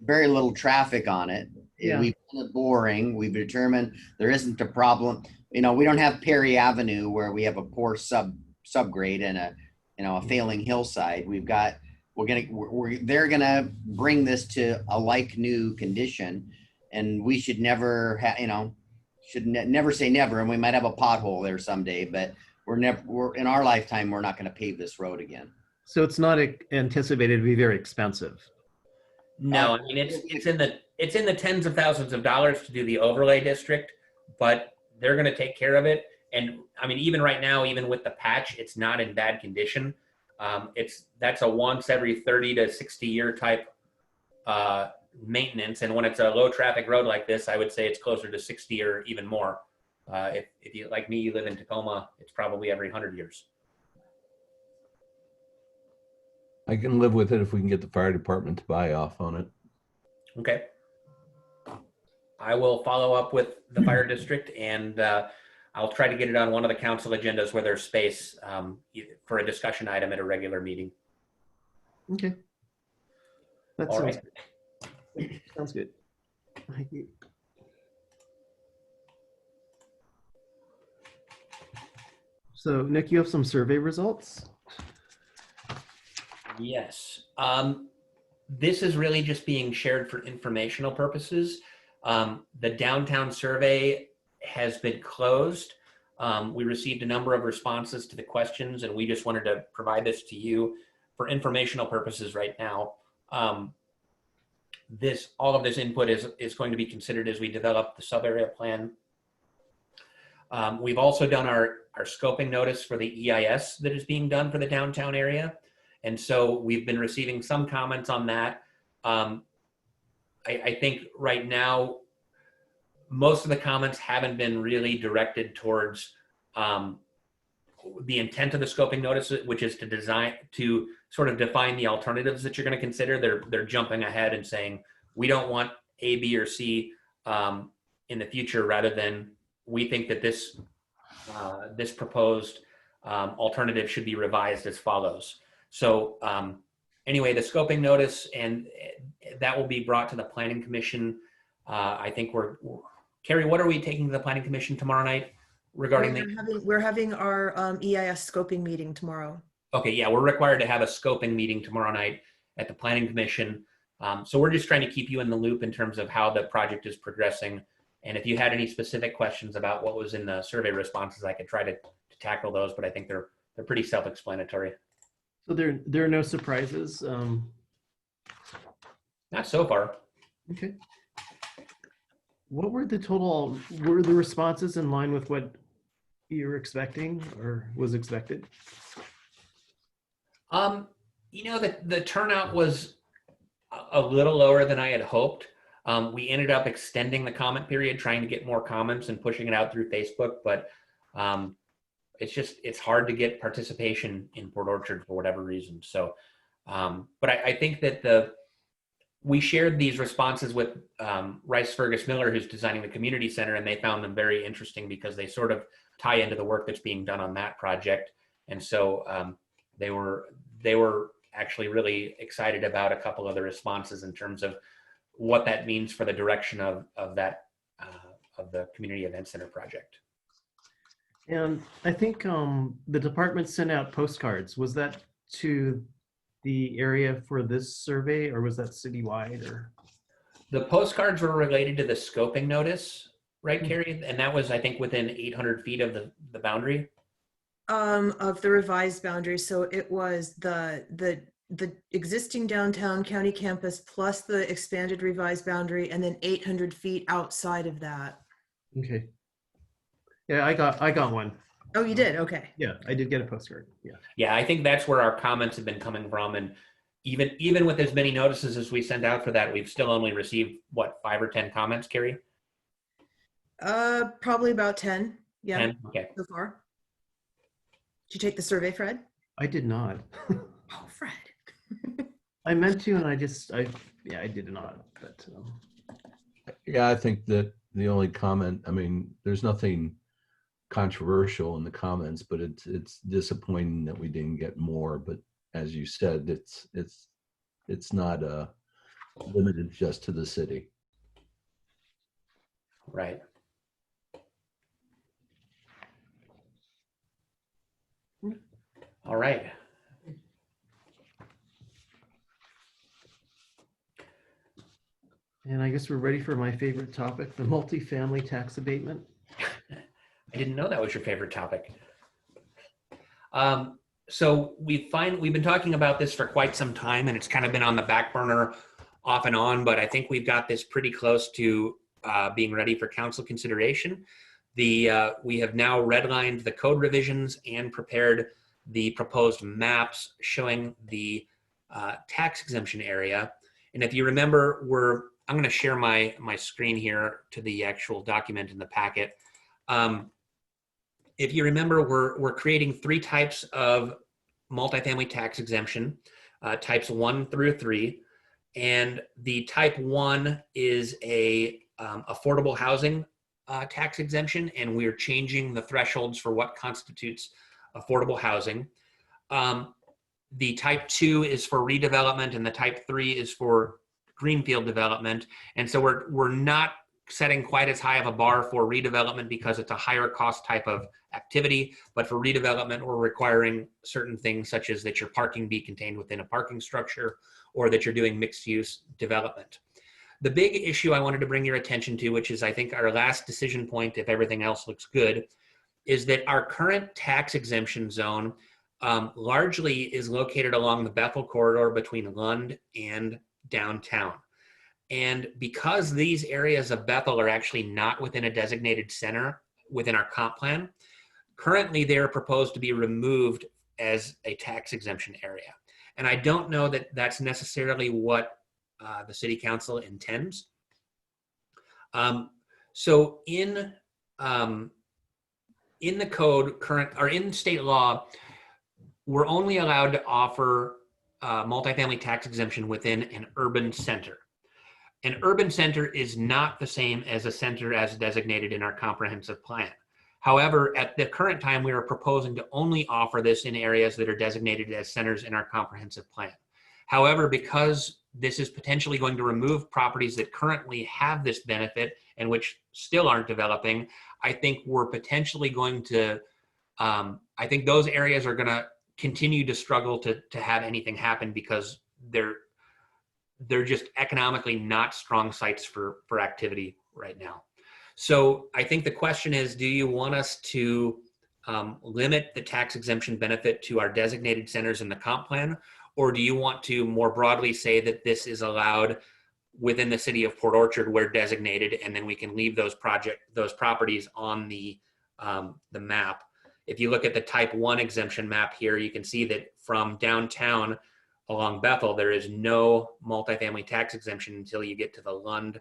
very little traffic on it. Yeah. We've done it boring. We've determined there isn't a problem. We don't have Perry Avenue where we have a poor subgrade and a failing hillside. They're gonna bring this to a like new condition, and we should never never say never. And we might have a pothole there someday, but we're in our lifetime, we're not going to pave this road again. So it's not anticipated to be very expensive. No, it's in the tens of thousands of dollars to do the overlay district, but they're going to take care of it. And even right now, even with the patch, it's not in bad condition. That's a once every 30 to 60 year type maintenance. And when it's a low traffic road like this, I would say it's closer to 60 or even more. If you, like me, you live in Tacoma, it's probably every 100 years. I can live with it if we can get the fire department to buy off on it. Okay. I will follow up with the fire district, and I'll try to get it on one of the council agendas where there's space for a discussion item at a regular meeting. Okay. That All sounds right. good. Sounds good. Thank you. So Nick, you have some survey results? Yes. This is really just being shared for informational purposes. The downtown survey has been closed. We received a number of responses to the questions, and we just wanted to provide this to you for informational purposes right now. All of this input is going to be considered as we develop the sub-area plan. We've also done our scoping notice for the EIS that is being done for the downtown area. And so we've been receiving some comments on that. I think right now, most of the comments haven't been really directed towards the intent of the scoping notice, which is to sort of define the alternatives that you're going to consider. They're jumping ahead and saying, we don't want A, B, or C in the future, rather than we think that this proposed alternative should be revised as follows. So anyway, the scoping notice, and that will be brought to the Planning Commission. I think Carrie, what are we taking to the Planning Commission tomorrow night regarding We're having our EIS scoping meeting tomorrow. Okay, yeah, we're required to have a scoping meeting tomorrow night at the Planning Commission. So we're just trying to keep you in the loop in terms of how the project is progressing. And if you had any specific questions about what was in the survey responses, I could try to tackle those, but I think they're pretty self-explanatory. So there are no surprises. Not so far. Okay. What were the responses in line with what you were expecting or was expected? The turnout was a little lower than I had hoped. We ended up extending the comment period, trying to get more comments and pushing it out through Facebook, but it's hard to get participation in Port Orchard for whatever reason. So, but I think that we shared these responses with Rice Fergus Miller, who's designing the community center, and they found them very interesting because they sort of tie into the work that's being done on that project. And so they were actually really excited about a couple of the responses in terms of what that means for the direction of the community event center project. And I think the department sent out postcards. Was that to the area for this survey, or was that citywide? Or the postcards were related to the scoping notice, right, Carrie? And that was, I think, within 800 feet of the boundary. Of the revised boundary. So it was the existing downtown county campus plus the expanded revised boundary, and then 800 feet outside of that. okay. Yeah, I got one. Oh, you did? Okay. Yeah, I did get a postcard. Yeah. Yeah, I think that's where our comments have been coming from. And even with as many notices as we sent out for that, we've still only received, what, 5 or 10 comments, Carrie? Probably about 10. Yeah. 10? Okay. So far. Did you take the survey, Fred? I did not. Oh, Fred. I meant to, and I did not. But Yeah, I think that the only comment, I mean, there's nothing controversial in the comments, but it's disappointing that we didn't get more. But as you said, it's not limited just to the city. Right. All right. and I guess we're ready for my favorite topic, the multifamily tax abatement. I didn't know that was your favorite topic. So we've been talking about this for quite some time, and it's kind of been on the back burner off and on, but I think we've got this pretty close to being ready for council consideration. We have now redlined the code revisions and prepared the proposed maps showing the tax exemption area. And if you remember, I'm going to share my screen here to the actual document in the packet. If you remember, we're creating 3 types of multifamily tax exemption. types 1 through 3. And the type 1 is a affordable housing tax exemption, and we're changing the thresholds for what constitutes affordable housing. The type 2 is for redevelopment, and the type 3 is for greenfield development. And so we're not setting quite as high of a bar for redevelopment because it's a higher cost type of activity. But for redevelopment, we're requiring certain things such as that your parking be contained within a parking structure, or that you're doing mixed use development. The big issue I wanted to bring your attention to, which is I think our last decision point if everything else looks good, is that our current tax exemption zone largely is located along the Bethel corridor between Lund and downtown. And because these areas of Bethel are actually not within a designated center within our comp plan, currently they're proposed to be removed as a tax exemption area. And I don't know that that's necessarily what the city council intends. So in the code current, or in state law, we're only allowed to offer multifamily tax exemption within an urban center. An urban center is not the same as a center as designated in our comprehensive plan. However, at the current time, we are proposing to only offer this in areas that are designated as centers in our comprehensive plan. However, because this is potentially going to remove properties that currently have this benefit and which still aren't developing, I think we're potentially going to, I think those areas are going to continue to struggle to have anything happen because they're just economically not strong sites for activity right now. So I think the question is, do you want us to limit the tax exemption benefit to our designated centers in the comp plan? Or do you want to more broadly say that this is allowed within the city of Port Orchard where designated, and then we can leave those properties on the map? If you look at the type 1 exemption map here, you can see that from downtown along Bethel, there is no multifamily tax exemption until you get to the Lund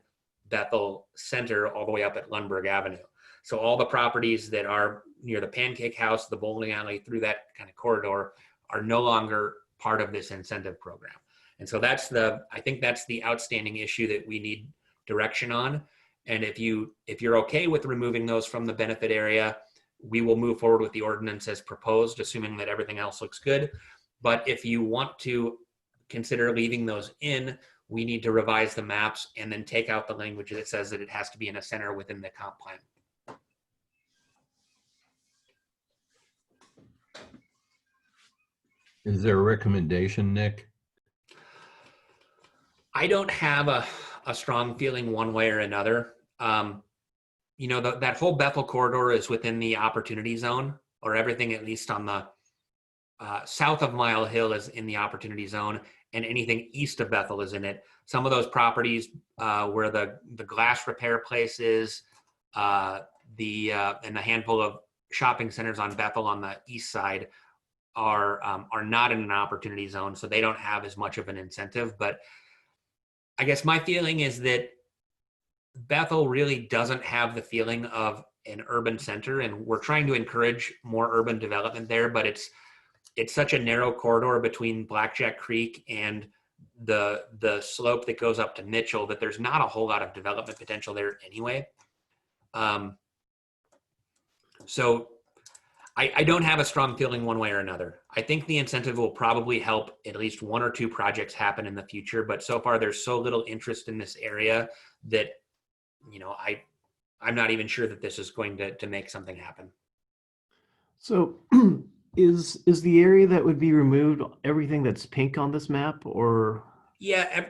Bethel Center all the way up at Lundberg Avenue. So all the properties that are near the Pancake House, the bowling alley, through that kind of corridor are no longer part of this incentive program. And so I think that's the outstanding issue that we need direction on. And if you're okay with removing those from the benefit area, we will move forward with the ordinance as proposed, assuming that everything else looks good. But if you want to consider leaving those in, we need to revise the maps and then take out the language that says that it has to be in a center within the comp plan. Is there a recommendation, Nick? I don't have a strong feeling one way or another. You know, that whole Bethel corridor is within the opportunity zone, or everything at least on the south of Mile Hill is in the opportunity zone, and anything east of Bethel is in it. Some of those properties where the glass repair place is, and the handful of shopping centers on Bethel on the east side are not in an opportunity zone, so they don't have as much of an incentive. But I guess my feeling is that Bethel really doesn't have the feeling of an urban center, and we're trying to encourage more urban development there, but it's such a narrow corridor between Blackjack Creek and the slope that goes up to Mitchell that there's not a whole lot of development potential there anyway. So I don't have a strong feeling one way or another. I think the incentive will probably help at least one or two projects happen in the future, but so far there's so little interest in this area that, you know, I'm not even sure that this is going to make something happen. So is the area that would be removed everything that's pink on this map, or? Yeah,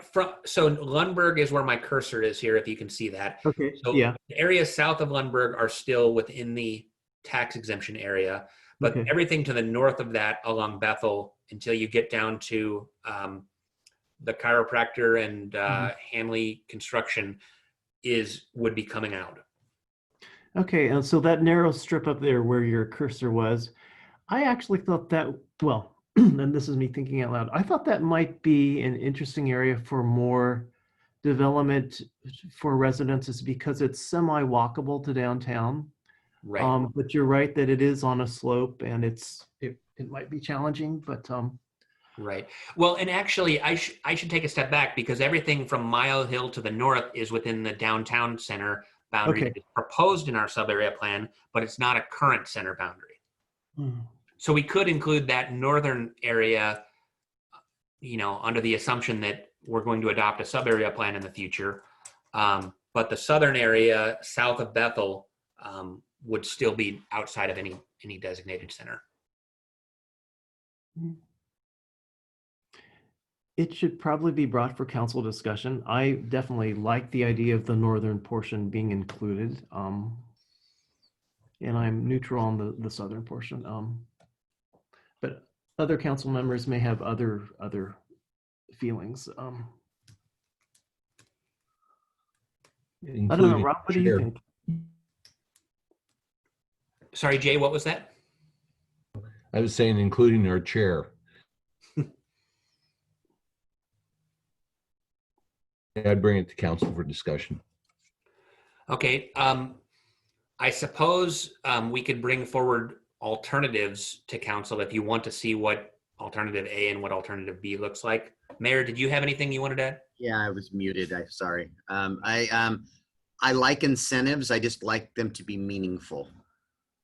so Lundberg is where my cursor is here, if you can see that. Okay, So yeah. the areas south of Lundberg are still within the tax exemption area, but Okay. everything to the north of that along Bethel until you get down to the chiropractor and Hanley construction would be coming out. Okay, and so that narrow strip up there where your cursor was, I actually thought that, well, and this is me thinking out loud, I thought that might be an interesting area for more development for residences because it's semi-walkable to downtown. Right. But you're right that it is on a slope and it might be challenging, but Right. Well, and actually, I should take a step back because everything from Mile Hill to the north is within the downtown center boundary Okay. that is proposed in our sub-area plan, but it's not a current center boundary. Hmm. So we could include that northern area, under the assumption that we're going to adopt a sub-area plan in the future. But the southern area south of Bethel would still be outside of any designated center. It should probably be brought for council discussion. I definitely like the idea of the northern portion being included. And I'm neutral on the southern portion. But other council members may have other feelings. I don't know, Including Rob, what do you chair. think? Sorry, Jay, what was that? I was saying, including our chair. I'd bring it to council for discussion. Okay. I suppose we could bring forward alternatives to council if you want to see what alternative A and what alternative B looks like. Mayor, did you have anything you wanted to add? Yeah, I was muted. I'm sorry. I like incentives. I just like them to be meaningful,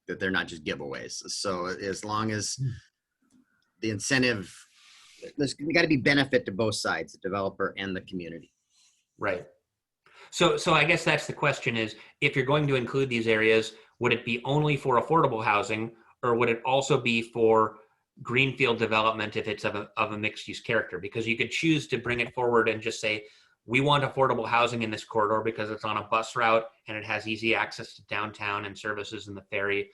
that they're not just giveaways. So as long as the incentive, there's got to be benefit to both sides, the developer and the community. Right. So I guess that's the question is, if you're going to include these areas, would it be only for affordable housing, or would it also be for greenfield development if it's of a mixed use character? Because you could choose to bring it forward and just say, we want affordable housing in this corridor because it's on a bus route and it has easy access to downtown and services in the ferry.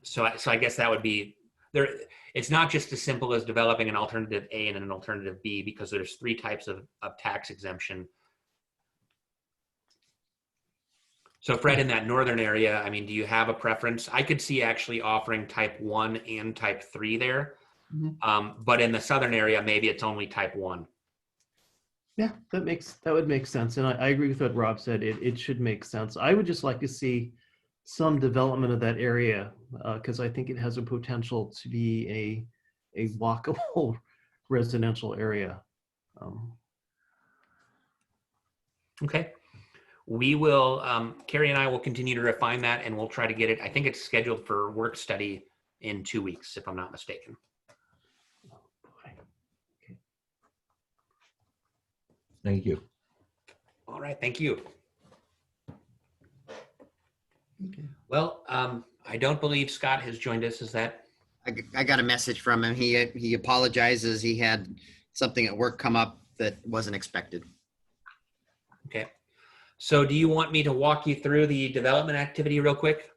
So I guess that would be there. It's not just as simple as developing an alternative A and an alternative B, because there's three types of tax exemption. So Fred, in that northern area, I mean, do you have a preference? I could see actually offering type 1 and type 3 there. But in the southern area, maybe it's only type 1. Yeah, that would make sense. And I agree with what Rob said. It should make sense. I would just like to see some development of that area because I think it has a potential to be a walkable residential area. Okay. We will, Carrie and I will continue to refine that, and we'll try to get it. I think it's scheduled for work study in 2 weeks, if I'm not mistaken. Thank you. All right. Thank you. Okay. Well, I don't believe Scott has joined us. Is that? I got a message from him. He apologizes. He had something at work come up that wasn't expected. Okay. So do you want me to walk you through the development activity real quick?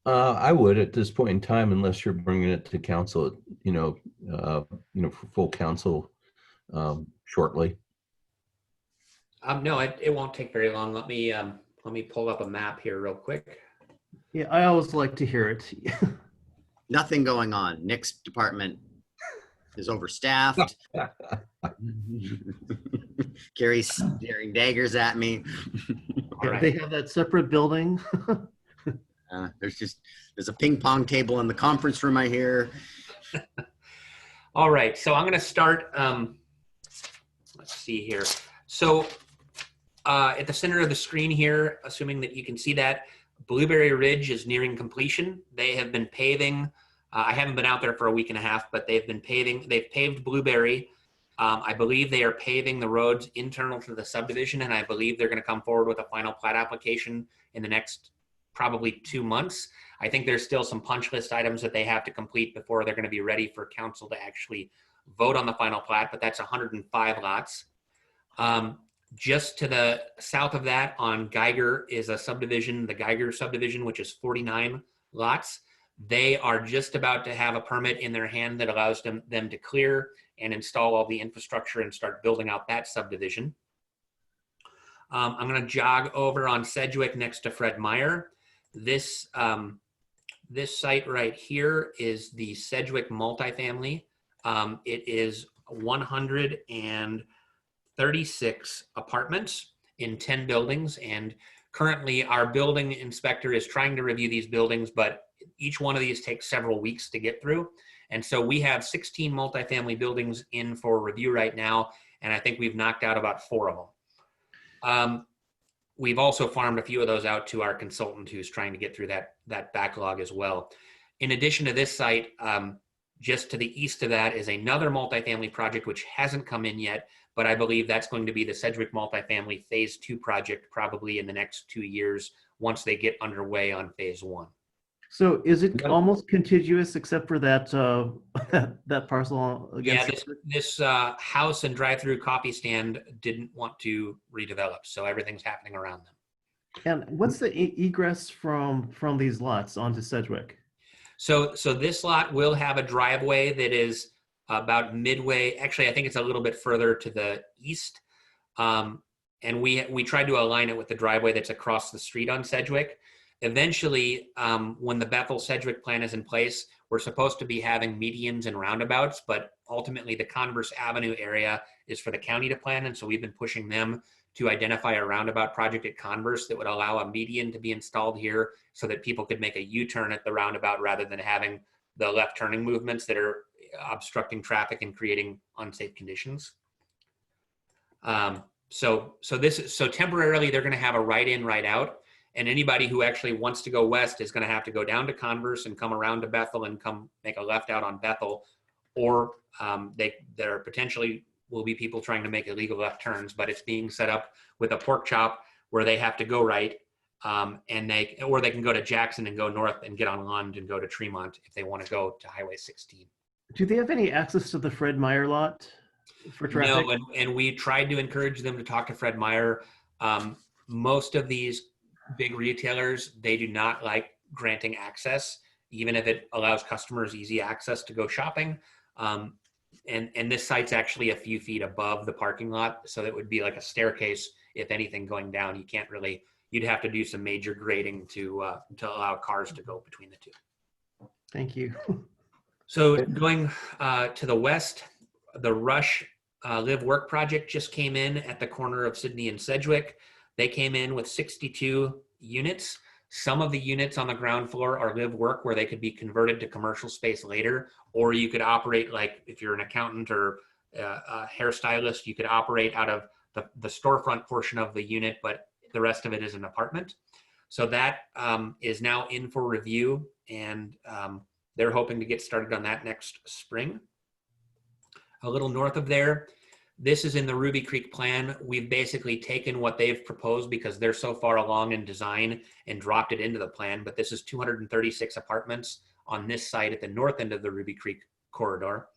I would at this point in time, unless you're bringing it to council, for full council shortly. No, it won't take very long. Let me pull up a map here real quick. Yeah, I always like to hear it. Nothing going on. Nick's department is overstaffed. Carrie's staring daggers at me. All right. They have that separate building. There's a ping pong table in the conference room, I hear. All right, so I'm going to start. Let's see here. So at the center of the screen here, assuming that you can see that, Blueberry Ridge is nearing completion. They have been paving. I haven't been out there for a week and a half, but they've been paving. They've paved Blueberry. I believe they are paving the roads internal to the subdivision, and I believe they're going to come forward with a final plat application in the next probably 2 months. I think there's still some punch list items that they have to complete before they're going to be ready for council to actually vote on the final plat, but that's 105 lots. Just to the south of that on Geiger is a subdivision, the Geiger subdivision, which is 49 lots. They are just about to have a permit in their hand that allows them to clear and install all the infrastructure and start building out that subdivision. I'm going to jog over on Sedgwick next to Fred Meyer. This site right here is the Sedgwick Multifamily. It is 136 apartments in 10 buildings, and currently our building inspector is trying to review these buildings, but each one of these takes several weeks to get through. And so we have 16 multifamily buildings in for review right now, and I think we've knocked out about 4 of them. We've also farmed a few of those out to our consultant who's trying to get through that backlog as well. In addition to this site, just to the east of that is another multifamily project which hasn't come in yet, but I believe that's going to be the Sedgwick Multifamily Phase 2 project probably in the next 2 years once they get underway on Phase 1. So is it almost contiguous except for that that parcel against? Yeah, this house and drive-through coffee stand didn't want to redevelop, so everything's happening around them. And what's the egress from these lots onto Sedgwick? So this lot will have a driveway that is about midway. Actually, I think it's a little bit further to the east. And we tried to align it with the driveway that's across the street on Sedgwick. Eventually, when the Bethel Sedgwick plan is in place, we're supposed to be having medians and roundabouts, but ultimately the Converse Avenue area is for the county to plan. And so we've been pushing them to identify a roundabout project at Converse that would allow a median to be installed here so that people could make a U-turn at the roundabout rather than having the left turning movements that are obstructing traffic and creating unsafe conditions. So temporarily they're going to have a right in, right out. And anybody who actually wants to go west is going to have to go down to Converse and come around to Bethel and come make a left out on Bethel. Or there potentially will be people trying to make illegal left turns, but it's being set up with a pork chop where they have to go right. Or they can go to Jackson and go north and get on Lund and go to Tremont if they want to go to Highway 16. Do they have any access to the Fred Meyer lot for traffic? No, and we tried to encourage them to talk to Fred Meyer. Most of these big retailers, they do not like granting access, even if it allows customers easy access to go shopping. And this site's actually a few feet above the parking lot, so it would be like a staircase. If anything going down, you'd have to do some major grading to allow cars to go between the two. Thank you. So going to the west, the Rush Live Work project just came in at the corner of Sydney and Sedgwick. They came in with 62 units. Some of the units on the ground floor are live work where they could be converted to commercial space later, or you could operate, like if you're an accountant or a hairstylist, you could operate out of the storefront portion of the unit, but the rest of it is an apartment. So that is now in for review, and they're hoping to get started on that next spring. A little north of there, this is in the Ruby Creek plan. We've basically taken what they've proposed because they're so far along in design and dropped it into the plan, but this is 236 apartments on this site at the north end of the Ruby Creek corridor.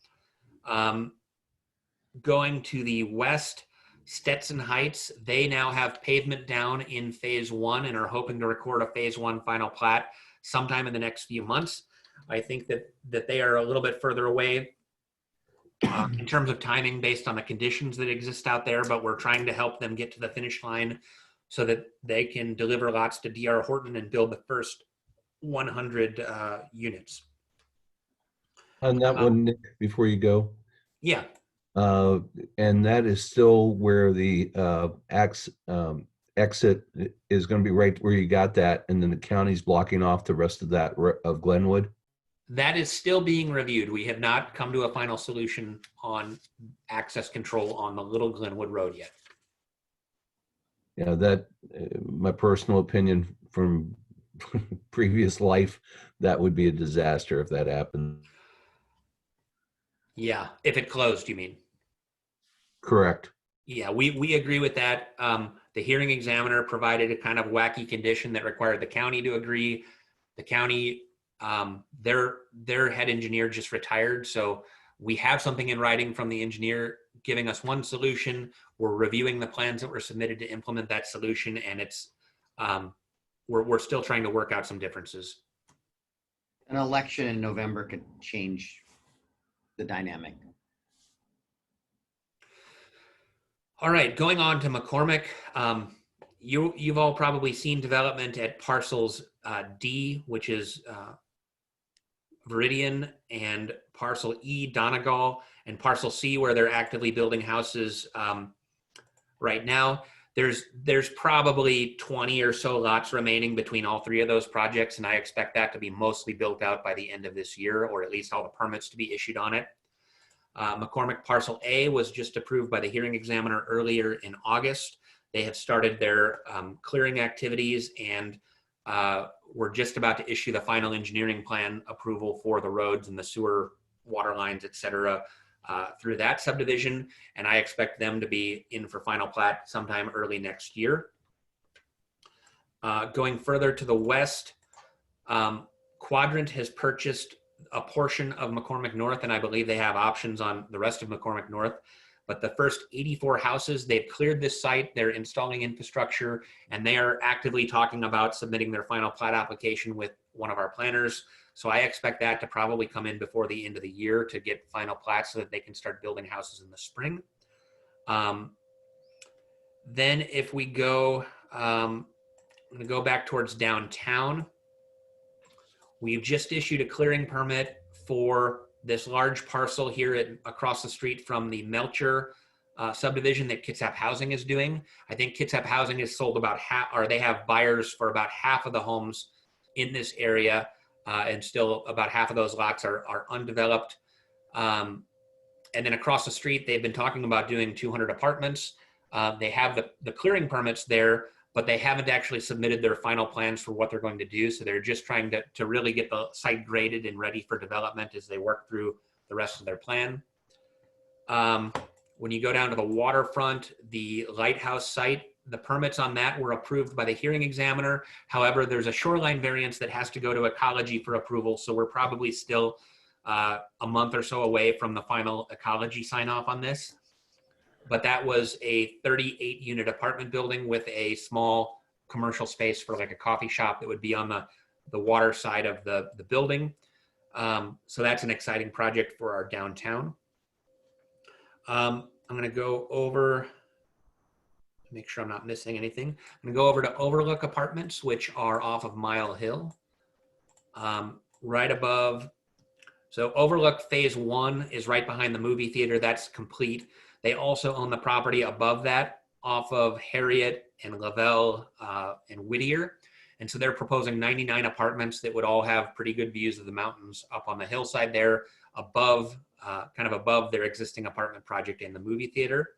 Going to the west, Stetson Heights, they now have pavement down in Phase 1 and are hoping to record a Phase 1 final plat sometime in the next few months. I think that they are a little bit further away in terms of timing based on the conditions that exist out there, but we're trying to help them get to the finish line so that they can deliver lots to D.R. Horton and build the first 100 units. On that one, Nick, before you go. Yeah. And that is still where the exit is going to be right where you got that, and then the county's blocking off the rest of that of Glenwood. That is still being reviewed. We have not come to a final solution on access control on the Little Glenwood Road yet. Yeah, that my personal opinion from previous life, that would be a disaster if that happened. Yeah, if it closed, you mean? Correct. Yeah, we agree with that. The hearing examiner provided a kind of wacky condition that required the county to agree. The county, their head engineer just retired, so we have something in writing from the engineer giving us one solution. We're reviewing the plans that were submitted to implement that solution, and it's we're still trying to work out some differences. An election in November could change the dynamic. All right, going on to McCormick. You've all probably seen development at parcels D, which is Viridian, and parcel E, Donegal, and parcel C, where they're actively building houses right now. there's probably 20 or so lots remaining between all three of those projects, and I expect that to be mostly built out by the end of this year, or at least all the permits to be issued on it. McCormick Parcel A was just approved by the hearing examiner earlier in August. They have started their clearing activities, and we're just about to issue the final engineering plan approval for the roads and the sewer, water lines, et cetera, through that subdivision. And I expect them to be in for final plat sometime early next year. Going further to the west, Quadrant has purchased a portion of McCormick North, and I believe they have options on the rest of McCormick North. But the first 84 houses, they've cleared this site, they're installing infrastructure, and they are actively talking about submitting their final plat application with one of our planners. So I expect that to probably come in before the end of the year to get final plats so that they can start building houses in the spring. Then if we go, I'm gonna go back towards downtown. We've just issued a clearing permit for this large parcel here across the street from the Melcher subdivision that Kitsap Housing is doing. I think Kitsap Housing has sold about half, or they have buyers for about half of the homes in this area, and still about half of those lots are undeveloped. And then across the street, they've been talking about doing 200 apartments. They have the clearing permits there, but they haven't actually submitted their final plans for what they're going to do. So they're just trying to really get the site graded and ready for development as they work through the rest of their plan. When you go down to the waterfront, the lighthouse site, the permits on that were approved by the hearing examiner. However, there's a shoreline variance that has to go to ecology for approval. So we're probably still a month or so away from the final ecology sign off on this. But that was a 38 unit apartment building with a small commercial space for like a coffee shop that would be on the water side of the building. So that's an exciting project for our downtown. I'm gonna go over, make sure I'm not missing anything. I'm gonna go over to Overlook Apartments, which are off of Mile Hill, right above. So Overlook Phase 1 is right behind the movie theater. That's complete. They also own the property above that off of Harriet and Lavelle and Whittier. And so they're proposing 99 apartments that would all have pretty good views of the mountains up on the hillside there above, kind of above their existing apartment project in the movie theater.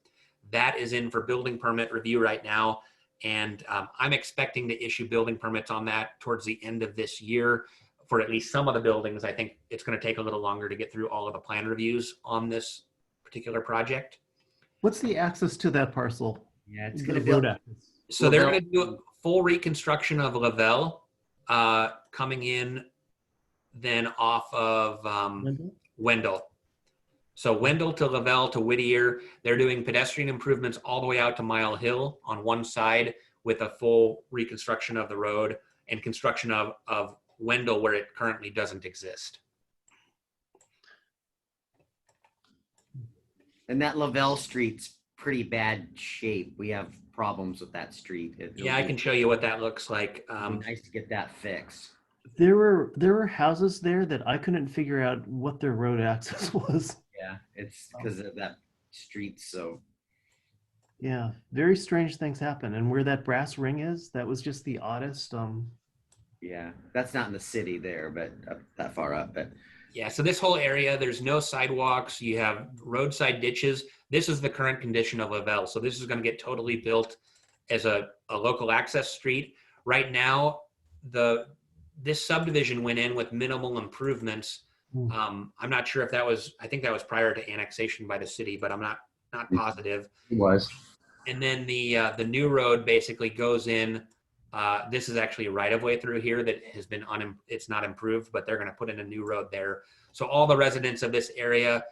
That is in for building permit review right now. And I'm expecting to issue building permits on that towards the end of this year for at least some of the buildings. I think it's going to take a little longer to get through all of the plan reviews on this particular project. What's the access to that parcel? Yeah, it's The gonna road build. access. So they're going to do a full reconstruction of Lavelle, coming in then off of Wendell. So Wendell to Lavelle to Whittier, they're doing pedestrian improvements all the way out to Mile Hill on one side with a full reconstruction of the road and construction of Wendell where it currently doesn't exist. And that Lavelle Street's pretty bad shape. We have problems with that street. Yeah, I can show you what that looks like. It'd be nice to get that fixed. There were houses there that I couldn't figure out what their road access was. Yeah, it's because of that street. So Yeah, very strange things happen. And where that brass ring is, that was just the oddest. yeah, that's not in the city there, but that far up. But Yeah, so this whole area, there's no sidewalks. You have roadside ditches. This is the current condition of Lavelle. So this is going to get totally built as a local access street. Right now, this subdivision went in with minimal improvements. I'm not sure if that was, I think that was prior to annexation by the city, but I'm not positive. It was. And then the new road basically goes in. This is actually a right of way through here that has been it's not improved, but they're going to put in a new road there. So all the residents of this area,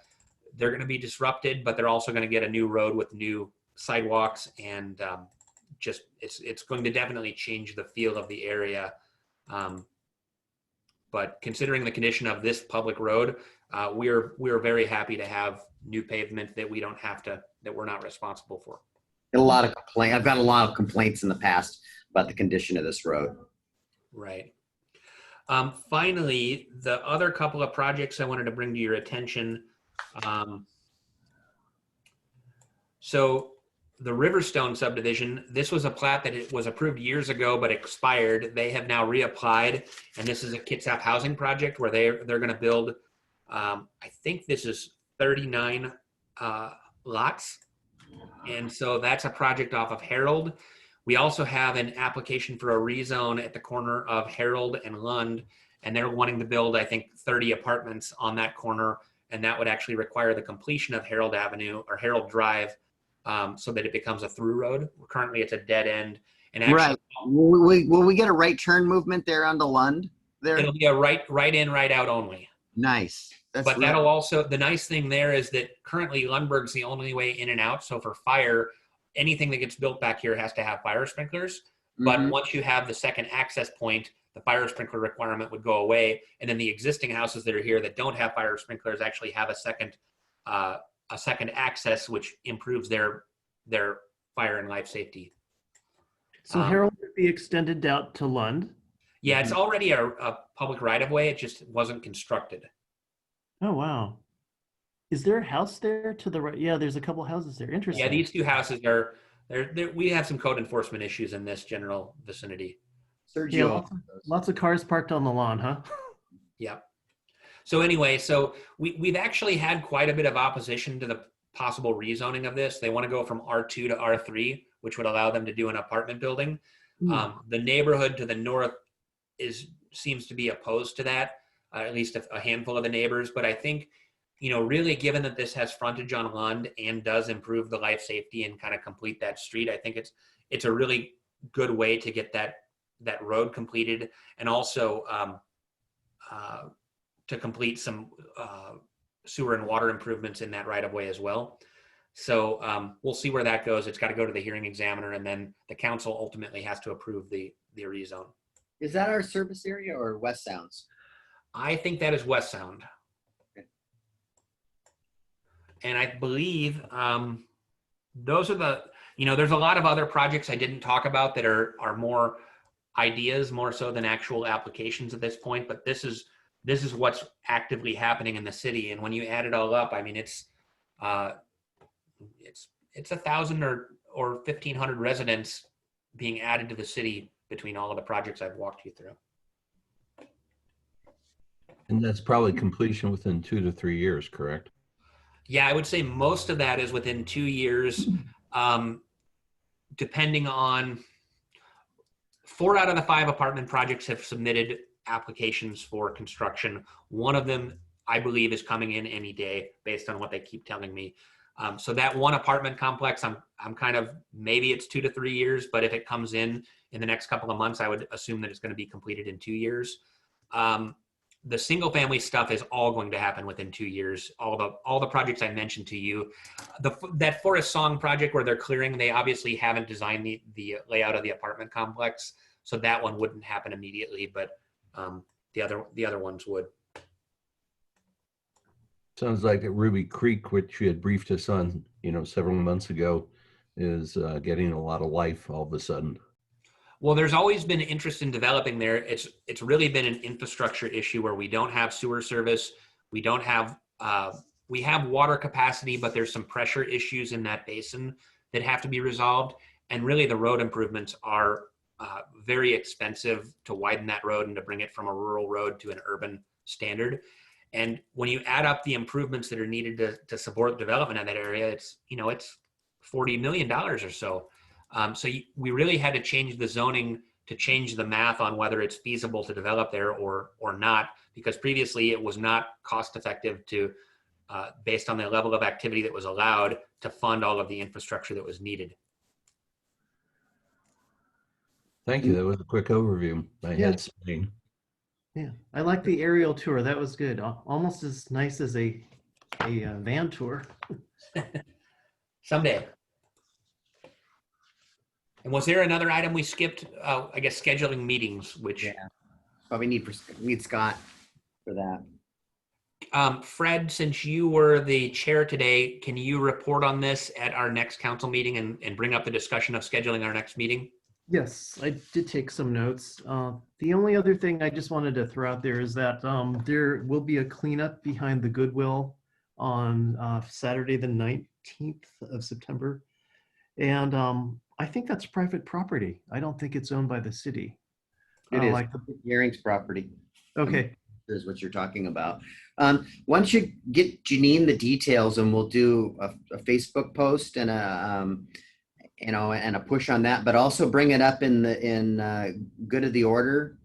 they're going to be disrupted, but they're also going to get a new road with new sidewalks and just it's going to definitely change the feel of the area. But considering the condition of this public road, we're very happy to have new pavement that we don't have to, that we're not responsible for. a lot of complaint. I've got a lot of complaints in the past about the condition of this road. Right. Finally, the other couple of projects I wanted to bring to your attention. So the Riverstone subdivision, this was a plat that it was approved years ago but expired. They have now reapplied, and this is a Kitsap housing project where they're going to build. I think this is 39 lots, and so that's a project off of Harold. We also have an application for a rezone at the corner of Harold and Lund, and they're wanting to build, I think, 30 apartments on that corner, and that would actually require the completion of Harold Avenue or Harold Drive, so that it becomes a through road. Currently, it's a dead end. And actually, Right. Will we get a right turn movement there on the Lund there? it'll be a right in, right out only. Nice. That's But really- that'll also, the nice thing there is that currently Lundberg's the only way in and out. So for fire, anything that gets built back here has to have fire sprinklers. But Mhm. once you have the second access point, the fire sprinkler requirement would go away. And then the existing houses that are here that don't have fire sprinklers actually have a second access, which improves their fire and life safety. So Harold would be extended out to Lund. Yeah, it's already a public right of way. It just wasn't constructed. Oh, wow. Is there a house there to the right? Yeah, there's a couple houses there. Interesting. Yeah, these two houses are, we have some code enforcement issues in this general vicinity. Yeah, Sergio. lots of cars parked on the lawn, huh? Yeah. So anyway, so we've actually had quite a bit of opposition to the possible rezoning of this. They want to go from R2 to R3, which would allow them to do an apartment building. The neighborhood to the north seems to be opposed to that, at least a handful of the neighbors. But I think, really given that this has frontage on Lund and does improve the life safety and kind of complete that street, I think it's a really good way to get that road completed, and also to complete some sewer and water improvements in that right of way as well. So we'll see where that goes. It's got to go to the hearing examiner, and then the council ultimately has to approve the rezone. Is that our service area or West Sounds? I think that is West Sound. Okay. And I believe those are there's a lot of other projects I didn't talk about that are more ideas, more so than actual applications at this point. But this is what's actively happening in the city. And when you add it all up, I mean, it's 1,000 or 1,500 residents being added to the city between all of the projects I've walked you through. And that's probably completion within 2 to 3 years, correct? Yeah, I would say most of that is within 2 years, depending on 4 out of the 5 apartment projects have submitted applications for construction. One of them, I believe, is coming in any day based on what they keep telling me. So that one apartment complex, I'm kind of, maybe it's 2 to 3 years, but if it comes in the next couple of months, I would assume that it's going to be completed in 2 years. The single family stuff is all going to happen within 2 years. All the projects I mentioned to you, that Forest Song project where they're clearing, they obviously haven't designed the layout of the apartment complex, so that one wouldn't happen immediately, but the other ones would. Sounds like at Ruby Creek, which you had briefed us on, several months ago, is getting a lot of life all of a sudden. Well, there's always been interest in developing there. It's really been an infrastructure issue where we don't have sewer service. We don't have, we have water capacity, but there's some pressure issues in that basin that have to be resolved. And really the road improvements are very expensive to widen that road and to bring it from a rural road to an urban standard. And when you add up the improvements that are needed to support development in that area, it's $40 million or so. We really had to change the zoning to change the math on whether it's feasible to develop there or not, because previously it was not cost effective to, based on the level of activity that was allowed, to fund all of the infrastructure that was needed. Thank you. That was a quick overview. My head's spinning. Yeah, I like the aerial tour. That was good. Almost as nice as a van tour. Someday. And was there another item we skipped? I guess scheduling meetings, which Probably need Scott for that. Fred, since you were the chair today, can you report on this at our next council meeting and bring up the discussion of scheduling our next meeting? Yes, I did take some notes. The only other thing I just wanted to throw out there is that there will be a cleanup behind the Goodwill on Saturday, the 19th of September. And I think that's private property. I don't think it's owned by the city. It is Like Gearing's property. okay, Is what you're talking about. Once you get Janine the details, and we'll do a Facebook post and a push on that, but also bring it up in good of the order.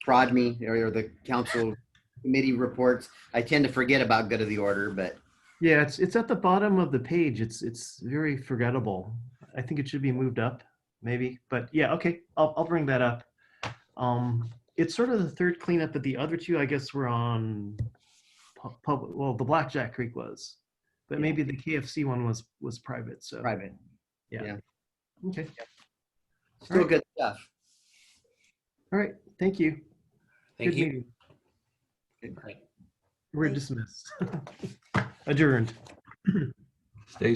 Prod me or the council committee reports. I tend to forget about good of the order, but yeah, it's at the bottom of the page. It's very forgettable. I think it should be moved up, maybe. But yeah, okay, I'll bring that up. It's sort of the third cleanup, but the other two, I guess, were on public. Well, the Blackjack Creek was, but maybe the KFC one was private. So private. yeah. Okay. Still All right. good stuff. All right. Thank you. Thank Good you. meeting. All right. We're Thank you. dismissed. Adjourned. Stay